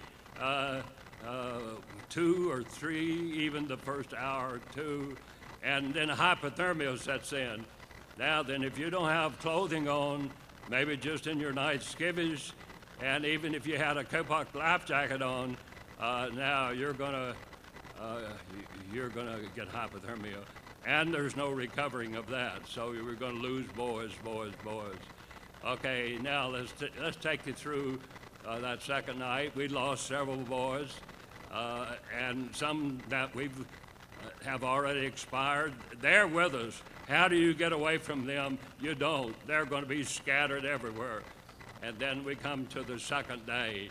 2 or 3, even the first hour or two, and then hypothermia sets in. Now then, if you don't have clothing on, maybe just in your night skivvies, and even if you had a Kapok life jacket on, now you're gonna get hypothermia, and there's no recovering of that. So we're gonna lose boys. Okay, now let's take you through that second night. We lost several boys, and some that we've have already expired. They're with us. How do you get away from them? You don't. They're going to be scattered everywhere. And then we come to the second day.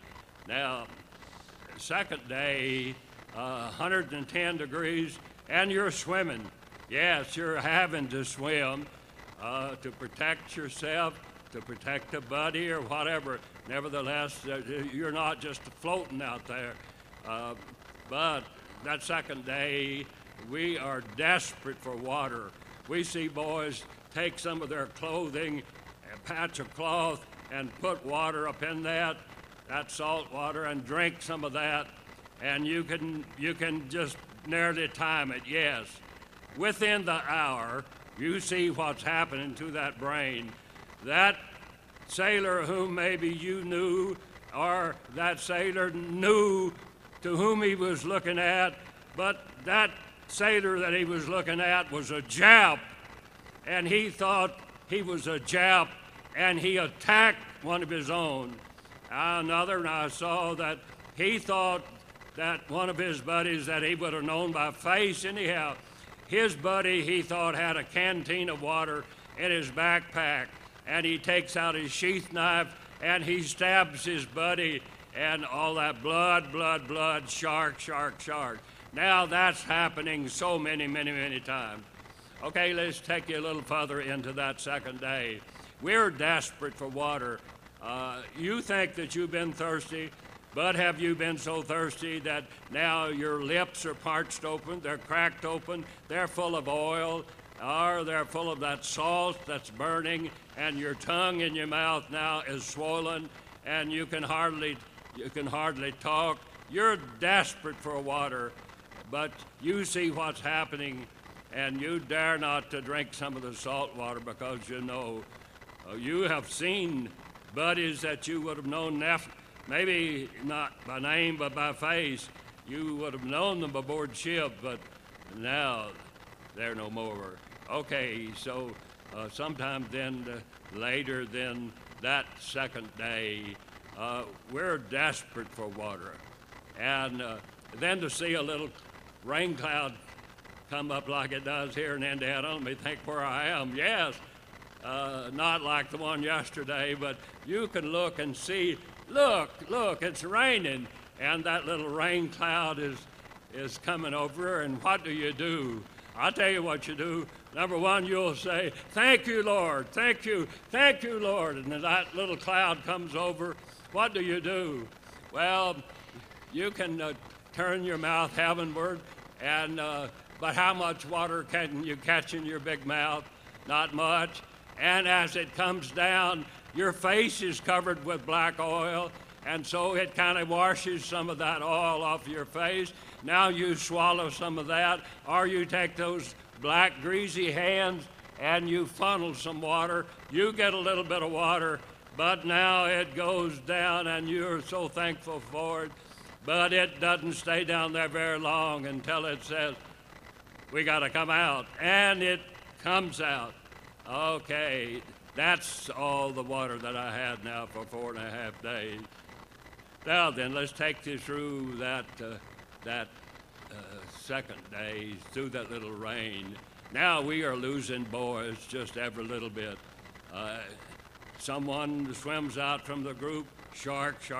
Now, second day, 110 degrees, and you're swimming. Yes, you're having to swim to protect yourself, to protect a buddy or whatever. Nevertheless, you're not just floating out there. But that second day, we are desperate for water. We see boys take some of their clothing, a patch of cloth, and put water up in that salt water, and drink some of that, and you can just nearly time it, yes. Within the hour, you see what's happening to that brain. That sailor whom maybe you knew, or that sailor knew to whom he was looking at, but that sailor that he was looking at was a Jap, and he thought he was a Jap, and he attacked one of his own. Another, and I saw that he thought that one of his buddies that he would have known by face anyhow, his buddy he thought had a canteen of water in his backpack, and he takes out his sheath knife and he stabs his buddy, and all that blood, shark. Now that's happening so many times. Okay, let's take you a little further into that second day. We're desperate for water. You think that you've been thirsty, but have you been so thirsty that now your lips are parched open, they're cracked open, they're full of oil, or they're full of that salt that's burning, and your tongue in your mouth now is swollen, and you can hardly talk. You're desperate for water, but you see what's happening, and you dare not to drink some of the salt water, because you know you have seen buddies that you would have known, maybe not by name but by face. You would have known them aboard ship, but now they're no more. Okay, so sometime then later than that second day, we're desperate for water. And then to see a little rain cloud come up like it does here in Indiana, let me think where I am. Yes, not like the one yesterday, but you can look and see, look, it's raining, and that little rain cloud is coming over, and what do? I'll tell you what you do. Number one, you'll say, thank you, Lord, thank you, Lord, and then that little cloud comes over. What do? Well, you can turn your mouth heavenward, and but how much water can you catch in your big mouth? Not much. And as it comes down, your face is covered with black oil, and so it kind of washes some of that oil off your face. Now you swallow some of that, or you take those black greasy hands and you funnel some water. You get a little bit of water, but now it goes down, and you're so thankful for it. But it doesn't stay down there very long until it says, we got to come out, and it comes out. Okay, that's all the water that I had now for 4.5 days. Now then, let's take you through that second day, through that little rain. Now we are losing boys just every little bit. Someone swims out from the group, sharks.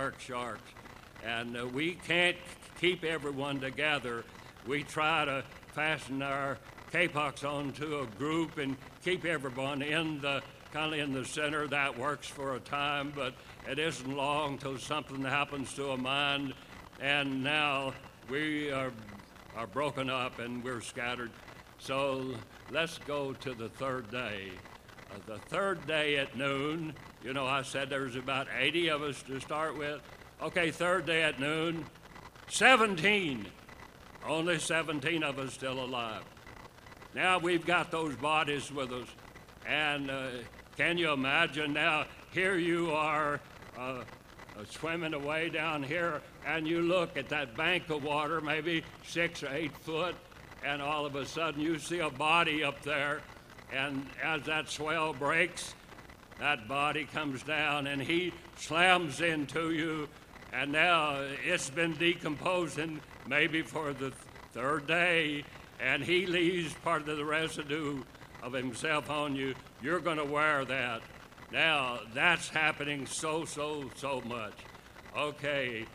And we can't keep everyone together. We try to fasten our Kapoks onto a group and keep everyone in the kind of in the center. That works for a time, but it isn't long till something happens to a mind, and now we are broken up and we're scattered. So let's go to the third day. The third day at noon, you know, I said there's about 80 of us to start with. Okay, third day at noon, 17. Only 17 of us still alive. Now we've got those bodies with us. And can you imagine now, here you are swimming away down here, and you look at that bank of water, maybe 6 or 8 foot, and all of a sudden you see a body up there, and as that swell breaks, that body comes down, and he slams into you, and now it's been decomposing maybe for the third day, and he leaves part of the residue of himself on you. You're going to wear that. Now, that's happening so much. Okay,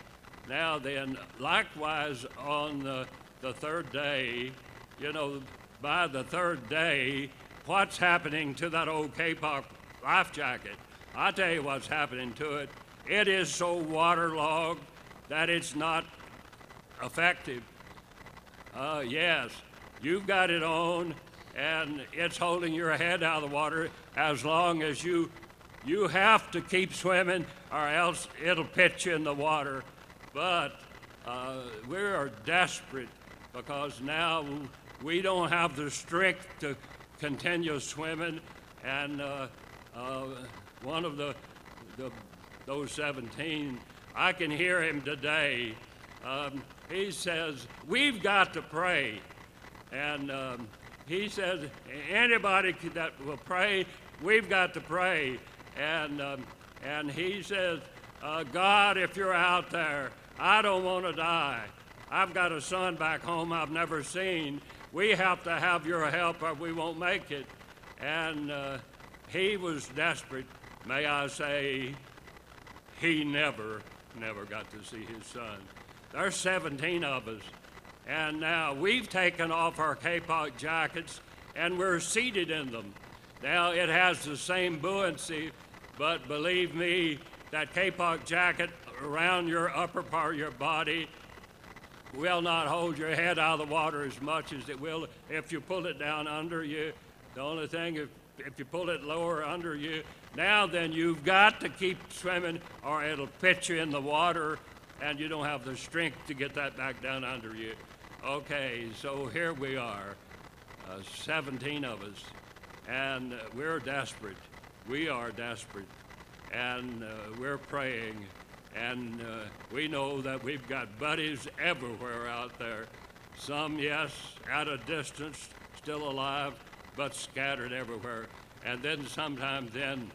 now then, likewise on the third day, you know, by the third day, what's happening to that old K-pop life jacket? I tell you what's happening to it. It is so waterlogged that it's not effective. Yes, you've got it on, and it's holding your head out of the water as long as you have to keep swimming, or else it'll pitch you in the water. But we are desperate because now we don't have the strength to continue swimming. And one of those 17, I can hear him today. He says, we've got to pray. And he says, anybody that will pray, we've got to pray. And he says, God, if you're out there, I don't want to die. I've got a son back home I've never seen. We have to have your help or we won't make it. And he was desperate. May I say, he never got to see his son. There's 17 of us. And now we've taken off our K-pop jackets and we're seated in them. Now it has the same buoyancy, but believe me, that K-pop jacket around your upper part of your body will not hold your head out of the water as much as it will if you pull it down under you. The only thing, if you pull it lower under you, now then you've got to keep swimming or it'll pitch you in the water and you don't have the strength to get that back down under you. Okay, so here we are, 17 of us, and we're desperate. We are desperate, and we're praying, and we know that we've got buddies everywhere out there. Some, yes, at a distance, still alive, but scattered everywhere. And then sometime then,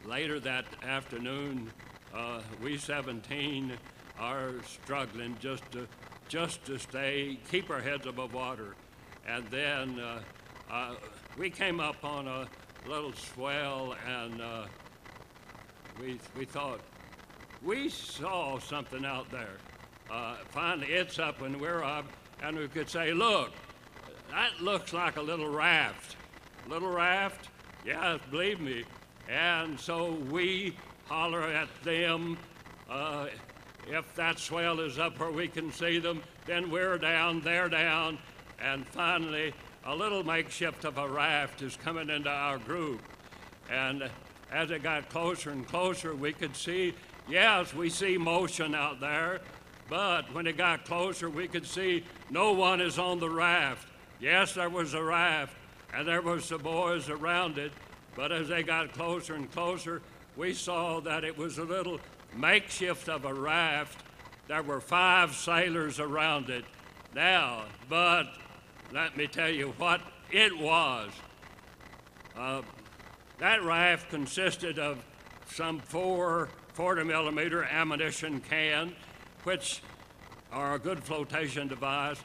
later that afternoon, we 17 are struggling just to stay, keep our heads above water. And then we came up on a little swell, and we thought, we saw something out there. Finally, it's up and we're up, and we could say, look, that looks like a little raft. Little raft? Yeah, believe me. And so we holler at them. If that swell is up where we can see them, then we're down, they're down, and finally a little makeshift of a raft is coming into our group. And as it got closer and closer, we could see, yes, we see motion out there, but when it got closer, we could see no one is on the raft. Yes, there was a raft, and there was the boys around it, but as they got closer and closer, we saw that it was a little makeshift of a raft. There were 5 sailors around it. Now, but let me tell you what it was. That raft consisted of some 4 40-millimeter ammunition cans, which are a good flotation device.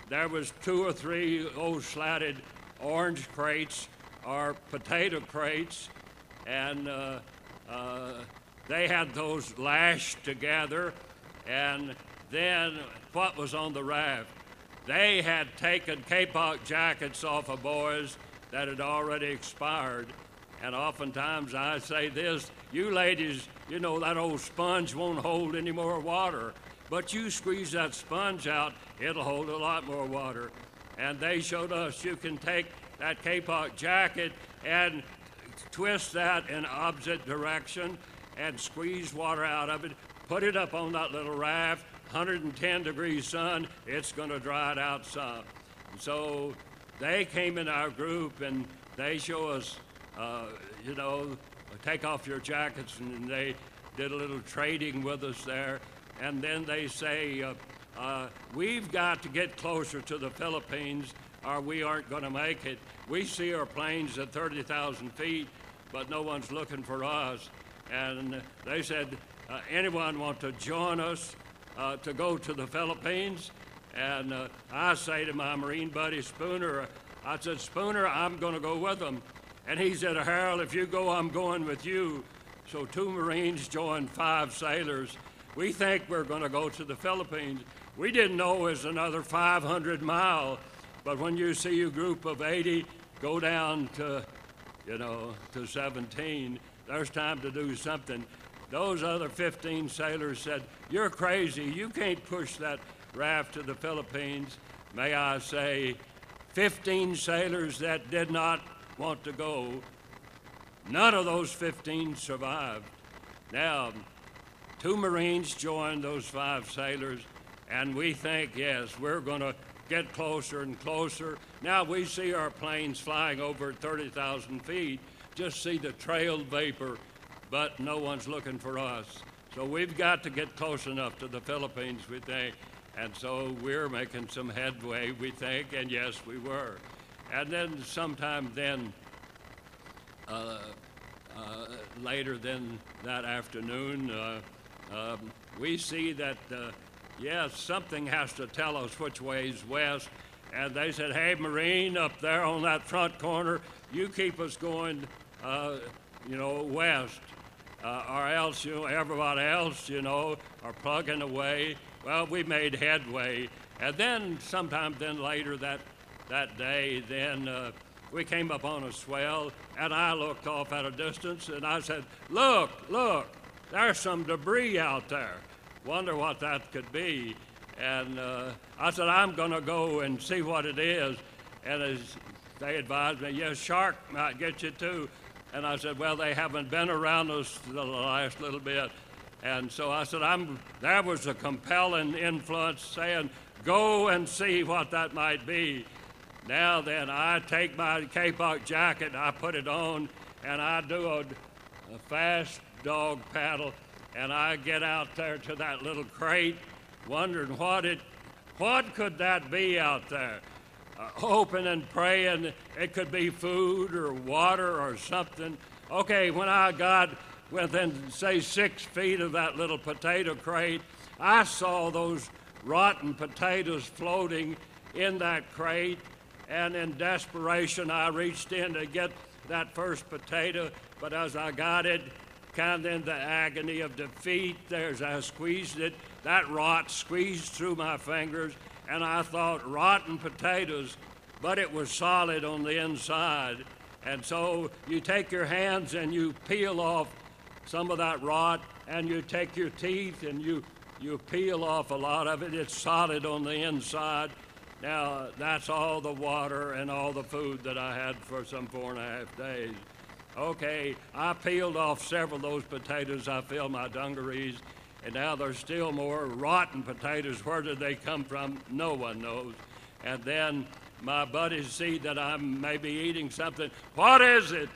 There was 2 or 3 old slatted orange crates or potato crates, and they had those lashed together. And then what was on the raft? They had taken K-pop jackets off of boys that had already expired. And oftentimes I say this, you ladies, you know that old sponge won't hold any more water, but you squeeze that sponge out, it'll hold a lot more water. and they showed us you can take that kapok jacket and twist that in opposite direction and squeeze water out of it, put it up on that little raft, 110 degrees sun, it's going to dry it out some. So they came in our group and they show us, take off your jackets, and they did a little trading with us there. And then they say, we've got to get closer to the Philippines or we aren't going to make it. We see our planes at 30,000 feet, but no one's looking for us. And they said, anyone want to join us to go to the Philippines? And I say to my Marine buddy Spooner, I said, Spooner, I'm going to go with them. And he said, Harold, if you go, I'm going with you. So 2 Marines joined 5 sailors. We think we're going to go to the Philippines. We didn't know it was another 500 miles, but when you see a group of 80 go down to 17, there's time to do something. Those other 15 sailors said, you're crazy. You can't push that raft to the Philippines. May I say, 15 sailors that did not want to go, none of those 15 survived. Now, 2 Marines joined those 5 sailors, and we think, yes, we're going to get closer and closer. Now we see our planes flying over 30,000 feet, just see the trailed vapor, but no one's looking for us. So we've got to get close enough to the Philippines, we think. And so we're making some headway, we think, and yes, we were. And then sometime then, later than that afternoon, we see that, yes, something has to tell us which way is west. And they said, hey, Marine, up there on that front corner, you keep us going, west. Or else, everybody else, are plugging away. Well, we made headway. And then sometime then later that day, then we came up on a swell, and I looked off at a distance, and I said, look, there's some debris out there. Wonder what that could be. And I said, I'm going to go and see what it is. And as they advised me, yes, shark might get you too. And I said, well, they haven't been around us the last little bit. And so I said, there was a compelling influence saying, go and see what that might be. Now then, I take my kapok jacket, I put it on, and I do a fast dog paddle, and I get out there to that little crate, wondering what could that be out there? Hoping and praying it could be food or water or something. Okay, when I got within, say, 6 feet of that little potato crate, I saw those rotten potatoes floating in that crate, and in desperation, I reached in to get that first potato, but as I got it, kind of in the agony of defeat, as I squeezed it, that rot squeezed through my fingers, and I thought, rotten potatoes, but it was solid on the inside. And so you take your hands and you peel off some of that rot, and you take your teeth and you peel off a lot of it. It's solid on the inside. Now, that's all the water and all the food that I had for some 4.5 days. Okay, I peeled off several of those potatoes. I filled my dungarees, and now there's still more rotten potatoes. Where did they come from? No one knows. And then my buddies see that I'm maybe eating something. What is it?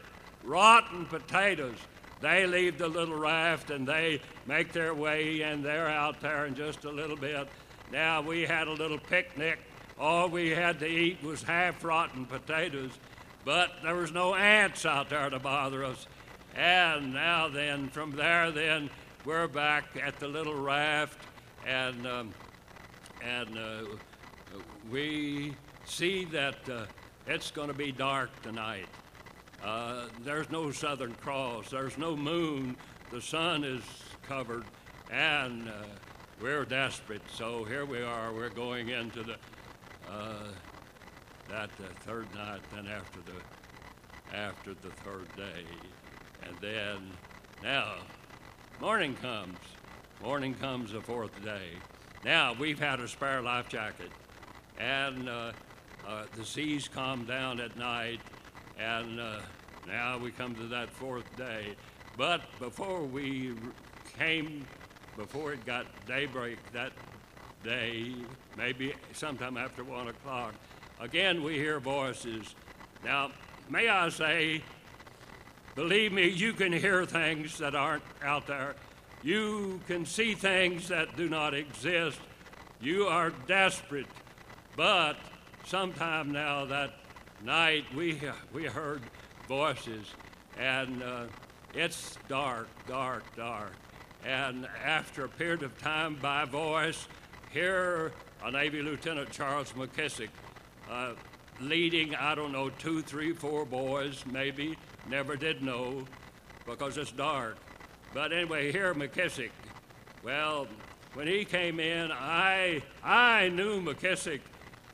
Rotten potatoes. They leave the little raft and they make their way, and they're out there in just a little bit. Now, we had a little picnic. All we had to eat was half-rotten potatoes, but there was no ants out there to bother us. And now then, from there then, we're back at the little raft, and we see that it's going to be dark tonight. There's no Southern Cross. There's no moon. The sun is covered, and we're desperate. So here we are. We're going into that third night, then after the third day. And then, now, morning comes. Morning comes the fourth day. Now, we've had a spare life jacket. And the seas calmed down at night, and now we come to that fourth day. But before it got daybreak that day, maybe sometime after 1 o'clock, again we hear voices. Now, may I say, believe me, you can hear things that aren't out there. You can see things that do not exist. You are desperate. But sometime now that night we heard voices, and it's dark. And after a period of time, by voice, hear a Navy Lieutenant Charles McKissick leading, I don't know, 2, 3, 4 boys, maybe. Never did know because it's dark. But anyway, here McKissick. Well, when he came in, I knew McKissick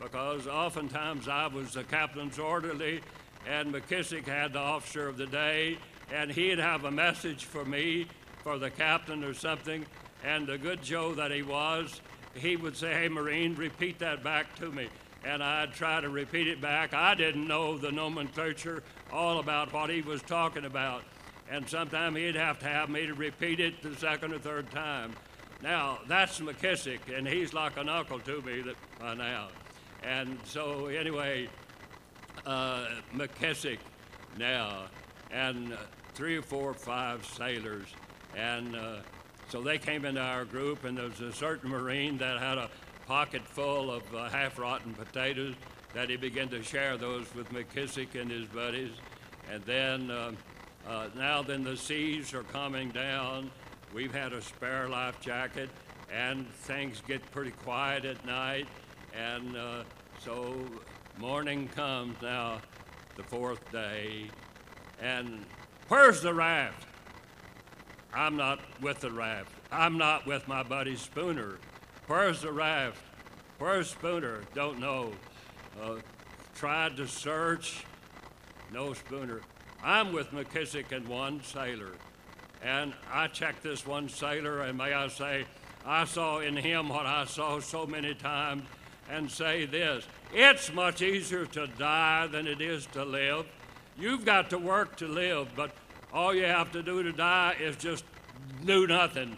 because oftentimes I was the captain's orderly, and McKissick had the officer of the day, and he'd have a message for me, for the captain or something, and the good Joe that he was, he would say, "Hey, Marine, repeat that back to me." And I'd try to repeat it back. I didn't know the nomenclature all about what he was talking about. And sometimes he'd have to have me to repeat it the second or third time. Now, that's McKissick, and he's like an uncle to me by now. And so anyway, McKissick now, and 3 or 4 or 5 sailors. And so they came into our group, and there was a certain Marine that had a pocket full of half-rotten potatoes that he began to share those with McKissick and his buddies. And then now the seas are coming down. We've had a spare life jacket, and things get pretty quiet at night. And so morning comes now, the 4th day. And where's the raft? I'm not with the raft. I'm not with my buddy Spooner. Where's the raft? Where's Spooner? Don't know. Tried to search. No Spooner. I'm with McKissick and one sailor. And I checked this one sailor, and may I say, I saw in him what I saw so many times, and say this: it's much easier to die than it is to live. You've got to work to live, but all you have to do to die is just do nothing,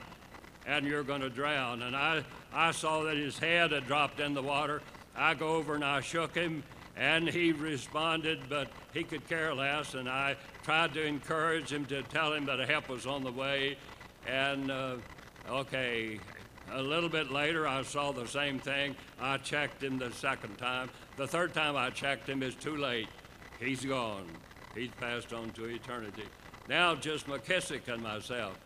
and you're going to drown. And I saw that his head had dropped in the water. I go over and I shook him, and he responded, but he could care less. And I tried to encourage him, to tell him that help was on the way. And okay, a little bit later I saw the same thing. I checked him the second time. The third time I checked him, it's too late. He's gone. He's passed on to eternity. Now just McKissick and myself.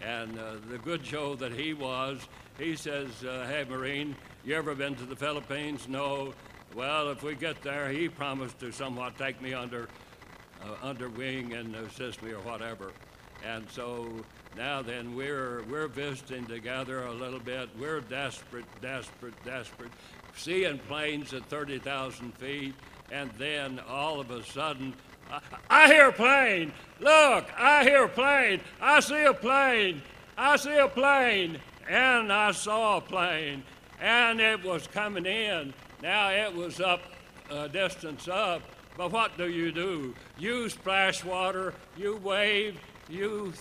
And the good Joe that he was, he says, "Hey, Marine, you ever been to the Philippines?" "No." "Well, if we get there," he promised to somewhat take me under wing and assist me or whatever. And so now then we're visiting together a little bit. We're desperate, seeing planes at 30,000 feet, and then all of a sudden, I hear a plane. Look, I hear a plane. I see a plane. I see a plane. And I saw a plane, and it was coming in. Now it was up a distance up, but what do? You splash water, you wave, you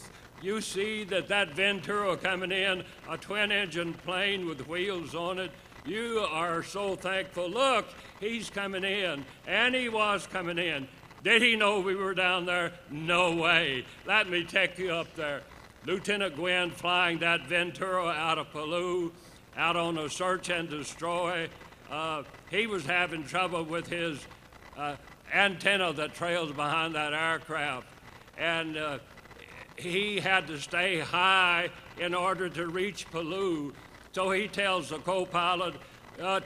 see that Ventura coming in, a twin-engine plane with wheels on it. You are so thankful. Look, he's coming in, and he was coming in. Did he know we were down there? No way. Let me take you up there. Lieutenant Gwynn flying that Ventura out of Palau, out on a search and destroy. He was having trouble with his antenna that trails behind that aircraft. And he had to stay high in order to reach Palau. So he tells the co-pilot,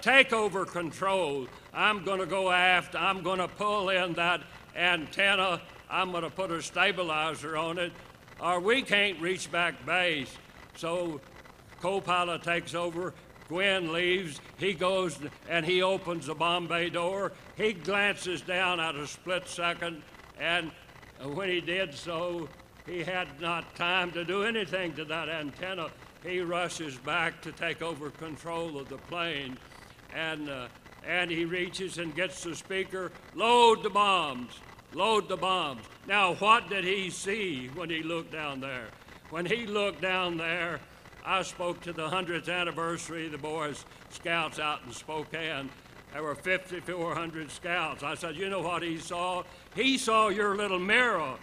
take over control. I'm going to go aft. I'm going to pull in that antenna. I'm going to put a stabilizer on it, or we can't reach back base. So co-pilot takes over. Gwynn leaves. He goes and he opens the bomb bay door. He glances down at a split second, and when he did so, he had not time to do anything to that antenna. He rushes back to take over control of the plane. And and he reaches and gets the speaker, load the bombs, load the bombs. Now, what did he see when he looked down there? When he looked down there, I spoke to the 100th anniversary of the Boy Scouts out in Spokane. There were 5,400 scouts. I said, you know what he saw? He saw your little mirror.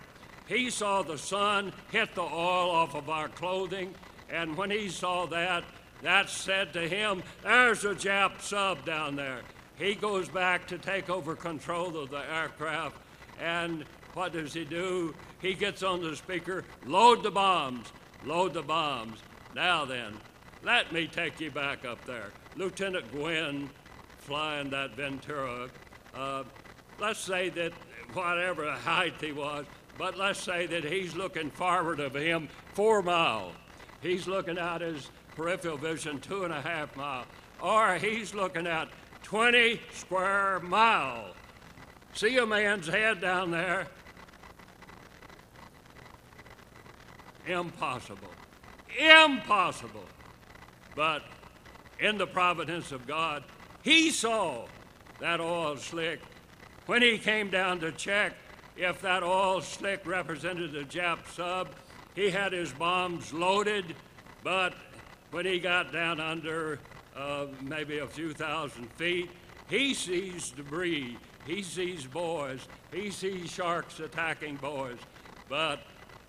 He saw the sun hit the oil off of our clothing, and when he saw that, that said to him, there's a Jap sub down there. He goes back to take over control of the aircraft, and what does he do? He gets on the speaker, load the bombs, load the bombs. Now then, let me take you back up there. Lieutenant Gwynn, flying that Ventura, let's say that whatever height he was, but let's say that he's looking forward of him 4 miles. He's looking out his peripheral vision 2.5 miles, or he's looking at 20 square miles. See a man's head down there? Impossible. Impossible. But in the providence of God, he saw that oil slick. When he came down to check if that oil slick represented a Jap sub, he had his bombs loaded, but when he got down under maybe a few thousand feet, he sees debris, he sees boys, he sees sharks attacking boys. But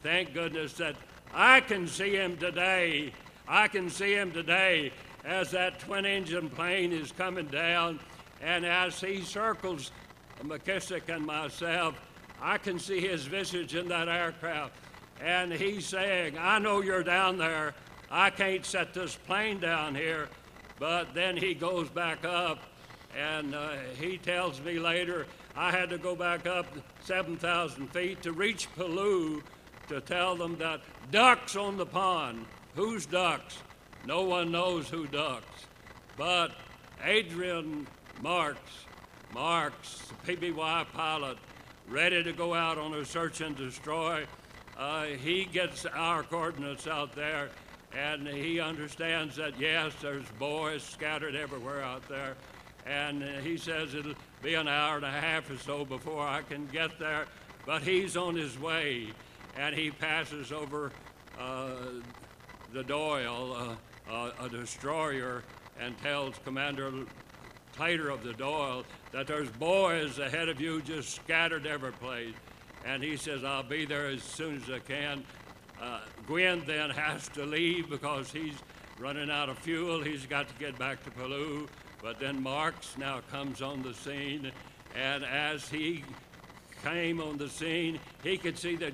thank goodness that I can see him today. I can see him today as that twin-engine plane is coming down, and as he circles McKissick and myself, I can see his visage in that aircraft, and he's saying, I know you're down there. I can't set this plane down here. But then he goes back up, and he tells me later, I had to go back up 7,000 feet to reach Pellew to tell them that ducks on the pond. Who's ducks? No one knows who ducks. But Adrian Marks, the PBY pilot, ready to go out on a search and destroy, he gets our coordinates out there, and he understands that, yes, there's boys scattered everywhere out there. And he says it'll be an hour and a half or so before I can get there. But he's on his way, and he passes over the Doyle, a destroyer, and tells Commander Tater of the Doyle that there's boys ahead of you just scattered every place. And he says, I'll be there as soon as I can. Gwynn then has to leave because he's running out of fuel. He's got to get back to Pellew. But then Marks now comes on the scene, and as he came on the scene, he could see that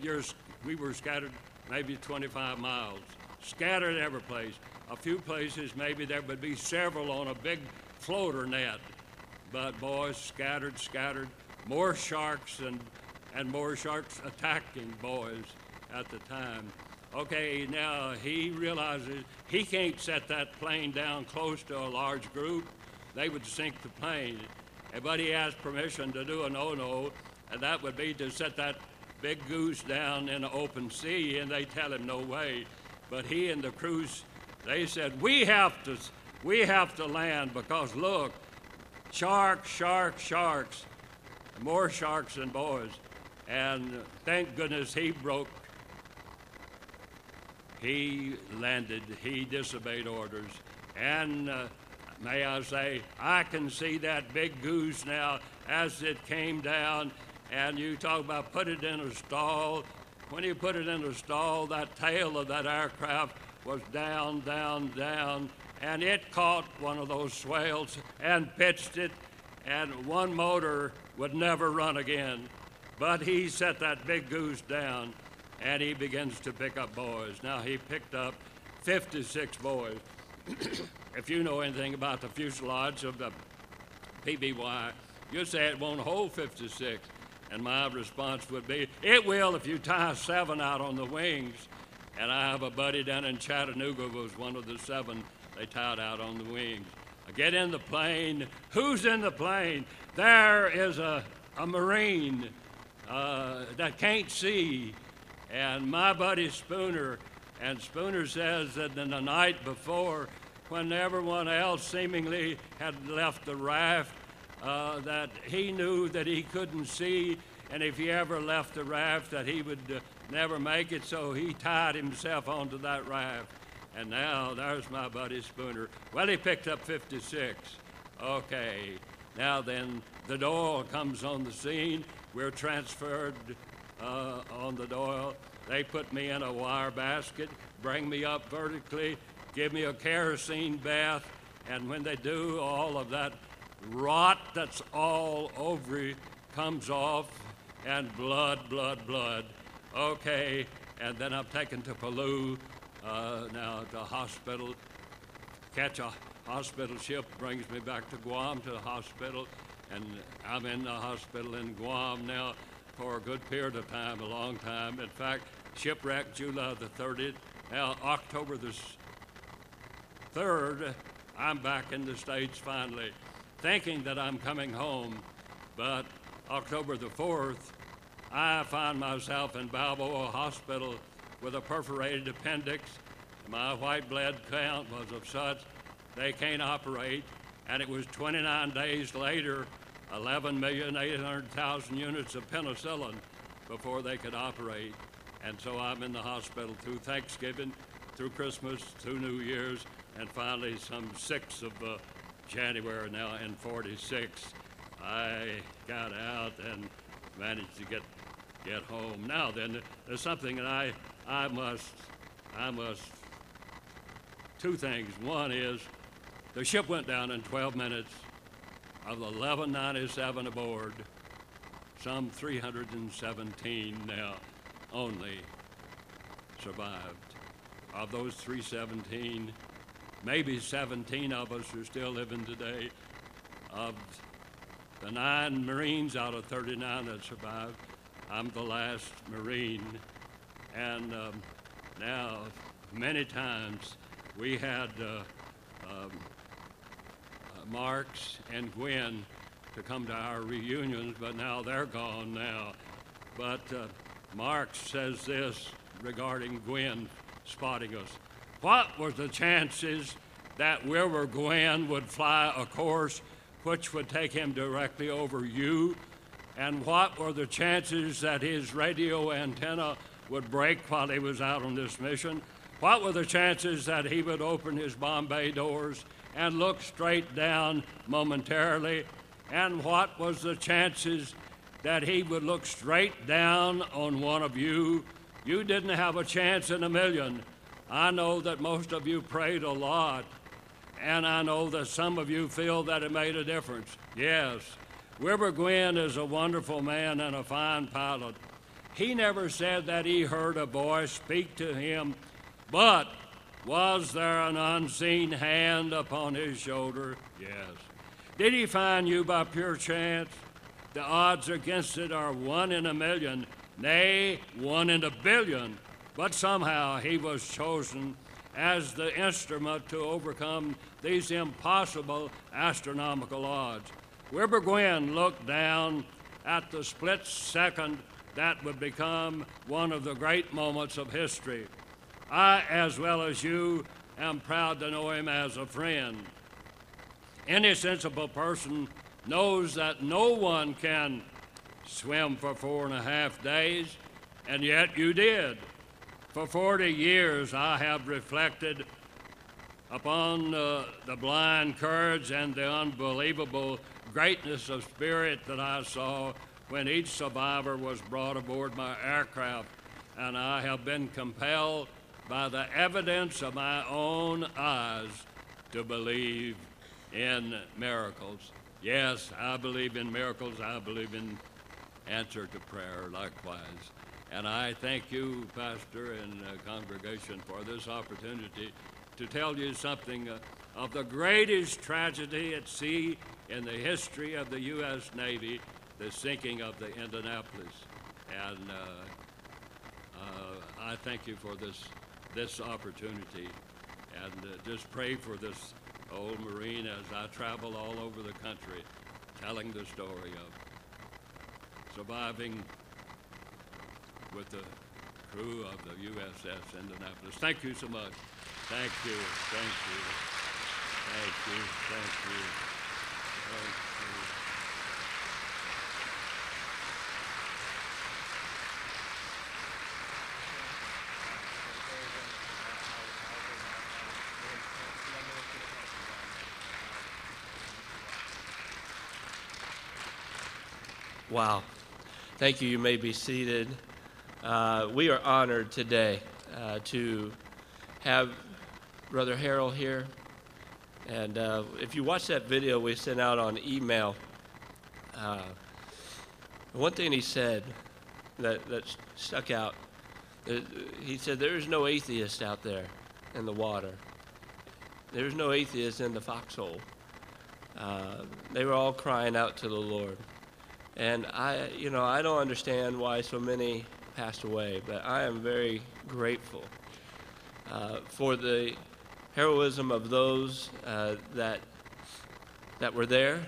we were scattered maybe 25 miles, scattered every place. A few places, maybe there would be several on a big floater net, but boys scattered, more sharks and more sharks attacking boys at the time. Okay, now he realizes he can't set that plane down close to a large group. They would sink the plane. But he asked permission to do a no-no, and that would be to set that big goose down in the open sea, and they tell him no way. But he and the crew, they said, we have to land because look, sharks, more sharks than boys. And thank goodness he landed, he disobeyed orders. And may I say, I can see that big goose now as it came down, and you talk about put it in a stall. When you put it in a stall, that tail of that aircraft was down, and it caught one of those swales and pitched it, and one motor would never run again. But he set that big goose down, and he begins to pick up boys. Now, he picked up 56 boys. If you know anything about the fuselage of the PBY, you'd say it won't hold 56. And my response would be, it will if you tie 7 out on the wings. And I have a buddy down in Chattanooga who was one of the 7 they tied out on the wings. I get in the plane. Who's in the plane? There is a Marine that can't see. And my buddy Spooner, and Spooner says that in the night before, when everyone else seemingly had left the raft, that he knew that he couldn't see, and if he ever left the raft that he would never make it, so he tied himself onto that raft. And now there's my buddy Spooner. Well, he picked up 56. Okay, now then the Doyle comes on the scene. We're transferred on the Doyle. They put me in a wire basket, bring me up vertically, give me a kerosene bath, and when they do, all of that rot that's all over you comes off, and blood. Okay, and then I'm taken to Palau, now at the hospital. Catch a hospital ship, brings me back to Guam to the hospital, and I'm in the hospital in Guam now for a good period of time, a long time. In fact, shipwrecked July the 30th. Now, October the 3rd, I'm back in the States finally, thinking that I'm coming home. But October the 4th, I find myself in Balboa Hospital with a perforated appendix. My white blood count was of such they can't operate, and it was 29 days later, 11,800,000 units of penicillin before they could operate. And so I'm in the hospital through Thanksgiving, through Christmas, through New Year's, and finally some 6th of January now in 46. I got out and managed to get home. Now then, there's something that I must, two things. One is the ship went down in 12 minutes. Of the 1197 aboard, some 317 now only survived. Of those 317, maybe 17 of us are still living today. Of the 9 Marines out of 39 that survived, I'm the last Marine. And now, many times, we had Marks and Gwen to come to our reunions, but now they're gone now. But Marks says this regarding Gwen spotting us. What was the chances that Wilbur Gwen would fly a course which would take him directly over you? And what were the chances that his radio antenna would break while he was out on this mission? What were the chances that he would open his Bombay doors and look straight down momentarily? And what was the chances that he would look straight down on one of you? You didn't have a chance in a million. I know that most of you prayed a lot, and I know that some of you feel that it made a difference. Yes, Wilbur Gwen is a wonderful man and a fine pilot. He never said that he heard a voice speak to him, but was there an unseen hand upon his shoulder? Yes. Did he find you by pure chance? The odds against it are 1 in a million, nay, 1 in a billion. But somehow he was chosen as the instrument to overcome these impossible astronomical odds. Wilbur Gwen looked down at the split second that would become one of the great moments of history. I, as well as you, am proud to know him as a friend. Any sensible person knows that no one can swim for 4.5 days, and yet you did. For 40 years I have reflected upon the blind courage and the unbelievable greatness of spirit that I saw when each survivor was brought aboard my aircraft, and I have been compelled by the evidence of my own eyes to believe in miracles. Yes, I believe in miracles. I believe in answer to prayer likewise. And I thank you, Pastor and congregation, for this opportunity to tell you something of the greatest tragedy at sea in the history of the U.S. Navy, the sinking of the Indianapolis. And I thank you for this opportunity, and just pray for this old Marine as I travel all over the country telling the story of surviving with the crew of the USS Indianapolis. Thank you so much. Thank you. Thank you. Thank you. Thank you. Thank you. Wow. Thank you. You may be seated. We are honored today to have Brother Harrell here. And if you watch that video we sent out on email, one thing he said that stuck out, he said, "There is no atheist out there in the water. There's no atheist in the foxhole." They were all crying out to the Lord. And I don't understand why so many passed away, but I am very grateful for the heroism of those that were there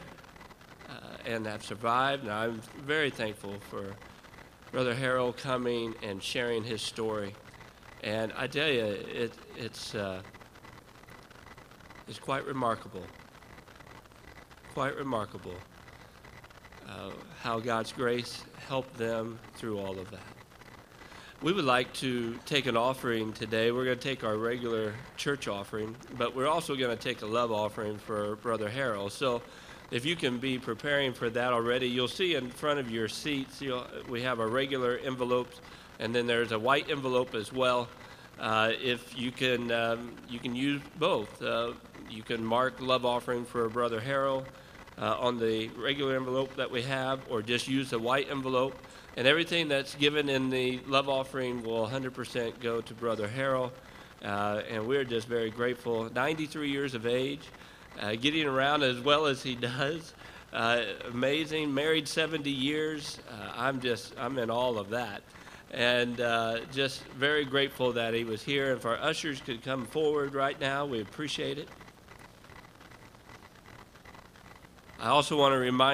and have survived. And I'm very thankful for Brother Harrell coming and sharing his story. And I tell you, it's quite remarkable. Quite remarkable how God's grace helped them through all of that. We would like to take an offering today. We're going to take our regular church offering, but we're also going to take a love offering for Brother Harrell. So if you can be preparing for that already, you'll see in front of your seats, we have our regular envelopes, and then there's a white envelope as well. If you can use both. You can mark love offering for Brother Harrell on the regular envelope that we have, or just use the white envelope. And everything that's given in the love offering will 100% go to Brother Harrell. And we're just very grateful. 93 years of age, getting around as well as he does. Amazing. Married 70 years. I'm in all of that. And just very grateful that he was here. If our ushers could come forward right now, we appreciate it. I also want to remind